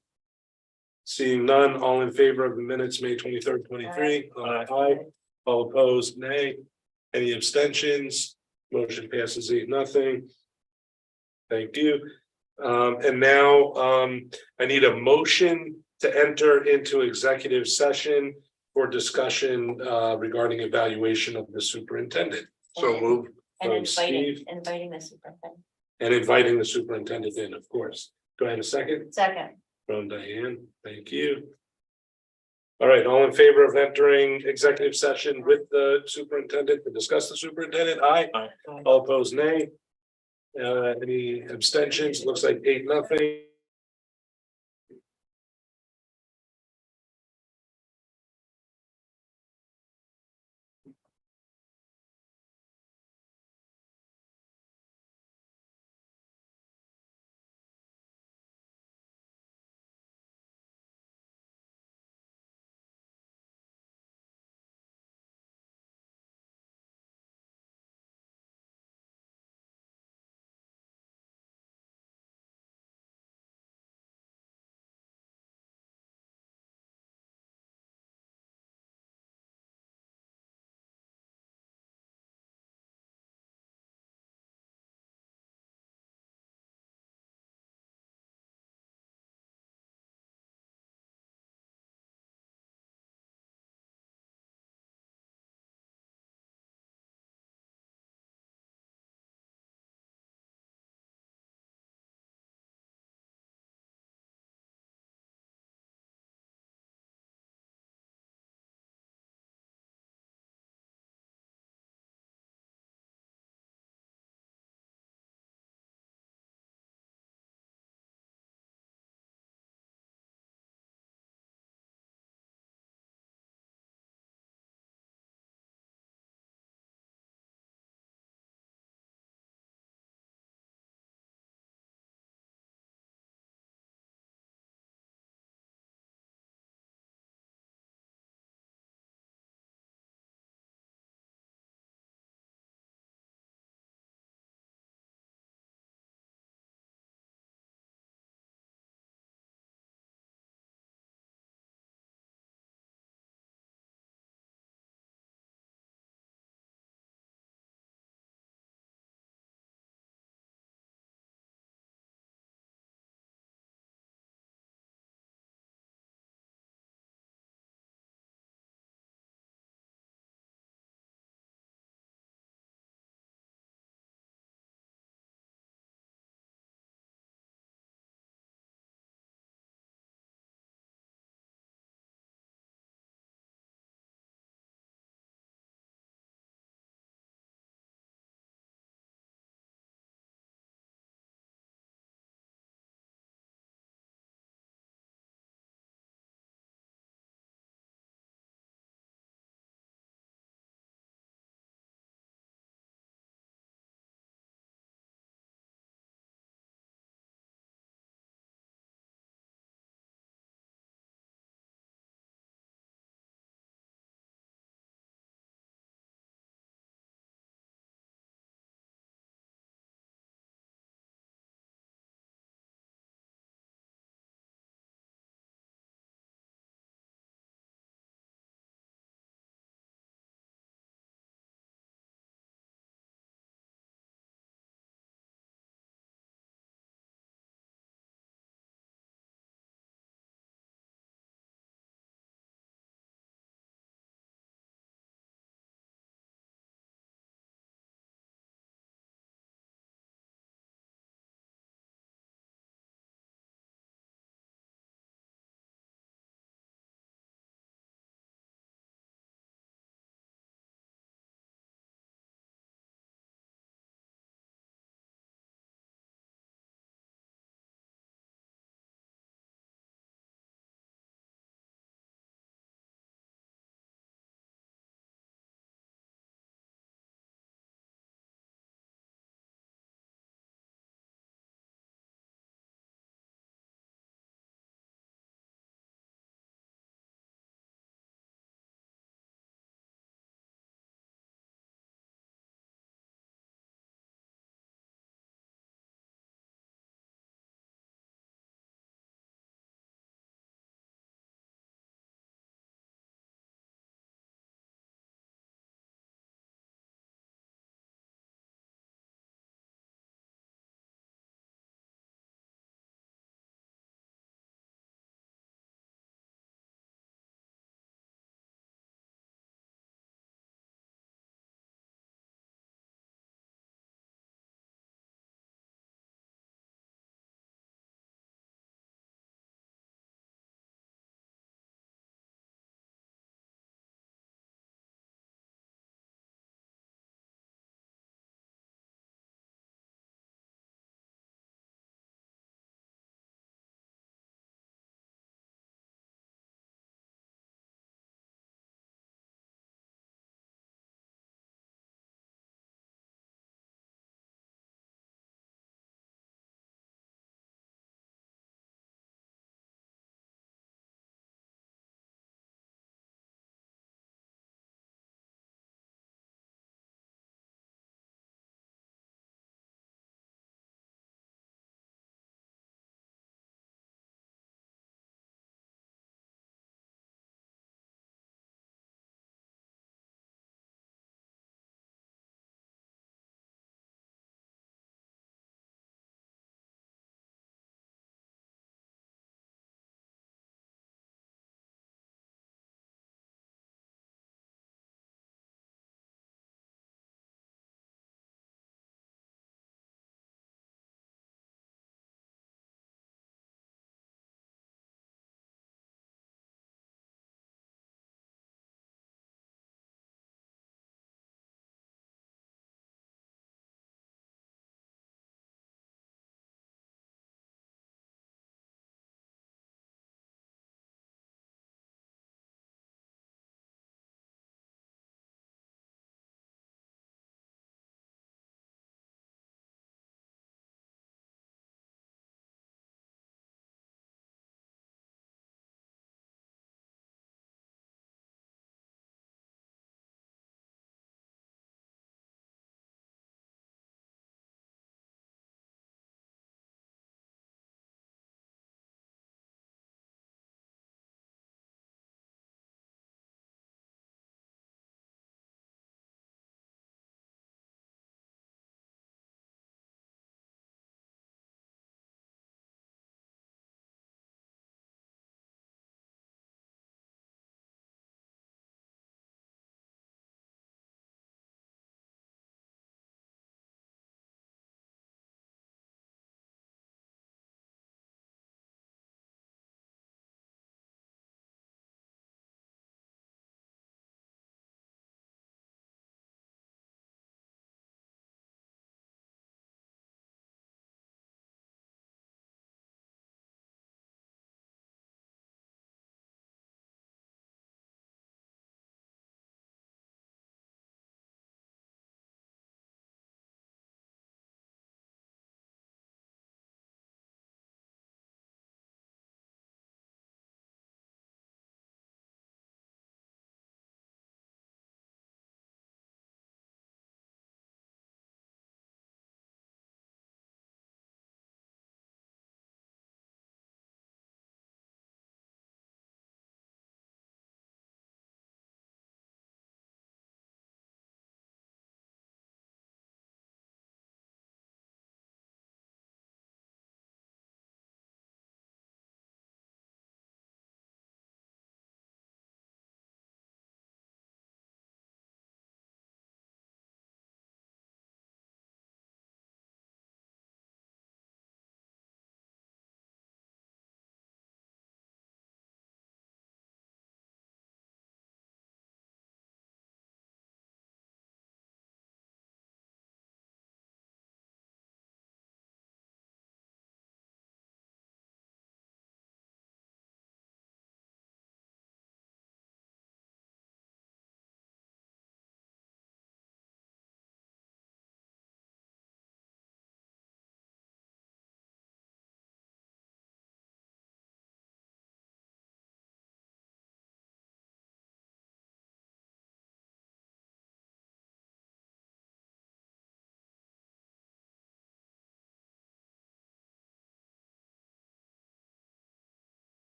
Seeing none, all in favor of the minutes, May 23rd, 23. Aye. All opposed, nay. Any abstentions? Motion passes 8-0. Thank you. And now I need a motion to enter into executive session for discussion regarding evaluation of the superintendent. So move. And From inviting, Steve. inviting the superintendent. And inviting the superintendent in, of course. Do I have a second? Second. From Diane, thank you. All right, all in favor of entering executive session with the superintendent to discuss the superintendent? Aye. Aye. All opposed, nay. Any abstentions? Looks like 8-0.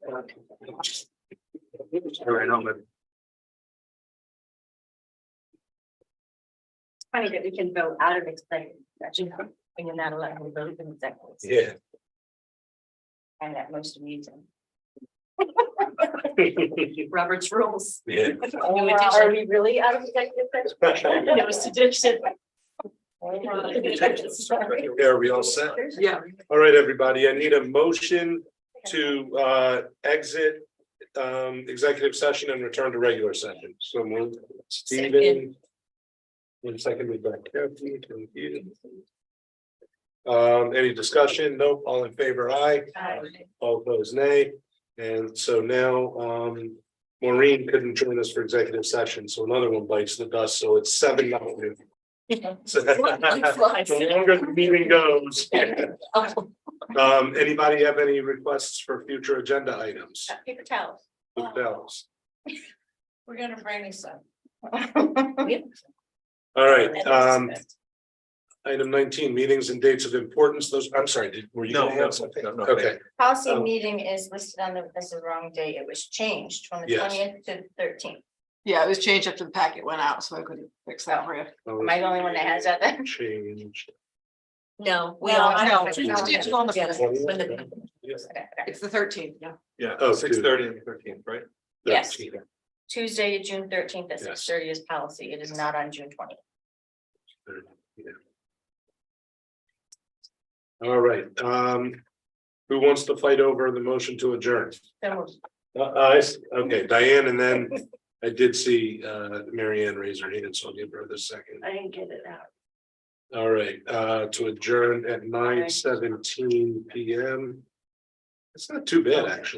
All right, I'll let- Funny that we can vote out of executive session when you're not allowed to vote in executive. Yeah. And that most amusing. Robert's rules. Yeah. Are we really out of executive session? It was tradition. Are we all set? Yeah. All right, everybody, I need a motion to exit executive session and return to regular session. So moved. Stephen. One second, we back carefully. Thank you. Any discussion? Nope. All in favor, aye. All opposed, nay. And so now, Maureen couldn't join us for executive session, so another one bites the dust, so it's 7:00. So the longer the meeting goes. Anybody have any requests for future agenda items? Paper towels. Hotels. We're gonna bring you some. All right, item 19, meetings and dates of importance. Those, I'm sorry, were you No, gonna no, have something? no, no. Okay, Policy Oh. meeting is listed on the, as the wrong date. It was changed from the Yes. 20th to the 13th. Yeah, it was changed after the packet went out, so I couldn't fix that for you. Am I the only one that has that then? Changed. No, we No, all. I No, don't it's on the, Yeah, when the- Okay. it's the 13th, yeah. Yeah, Oh, 6:30 and 13th, right? Yes. 13. Tuesday, June 13th at Yes. 6:30 is policy. It is not on June 20th. Yeah. All right, who wants to fight over the motion to adjourn? Okay, Diane, and then I did see Mary Ann raise her hand, so I'll give her the second. I didn't get it out. All right, to adjourn at 9:17 PM. It's not too bad, actually.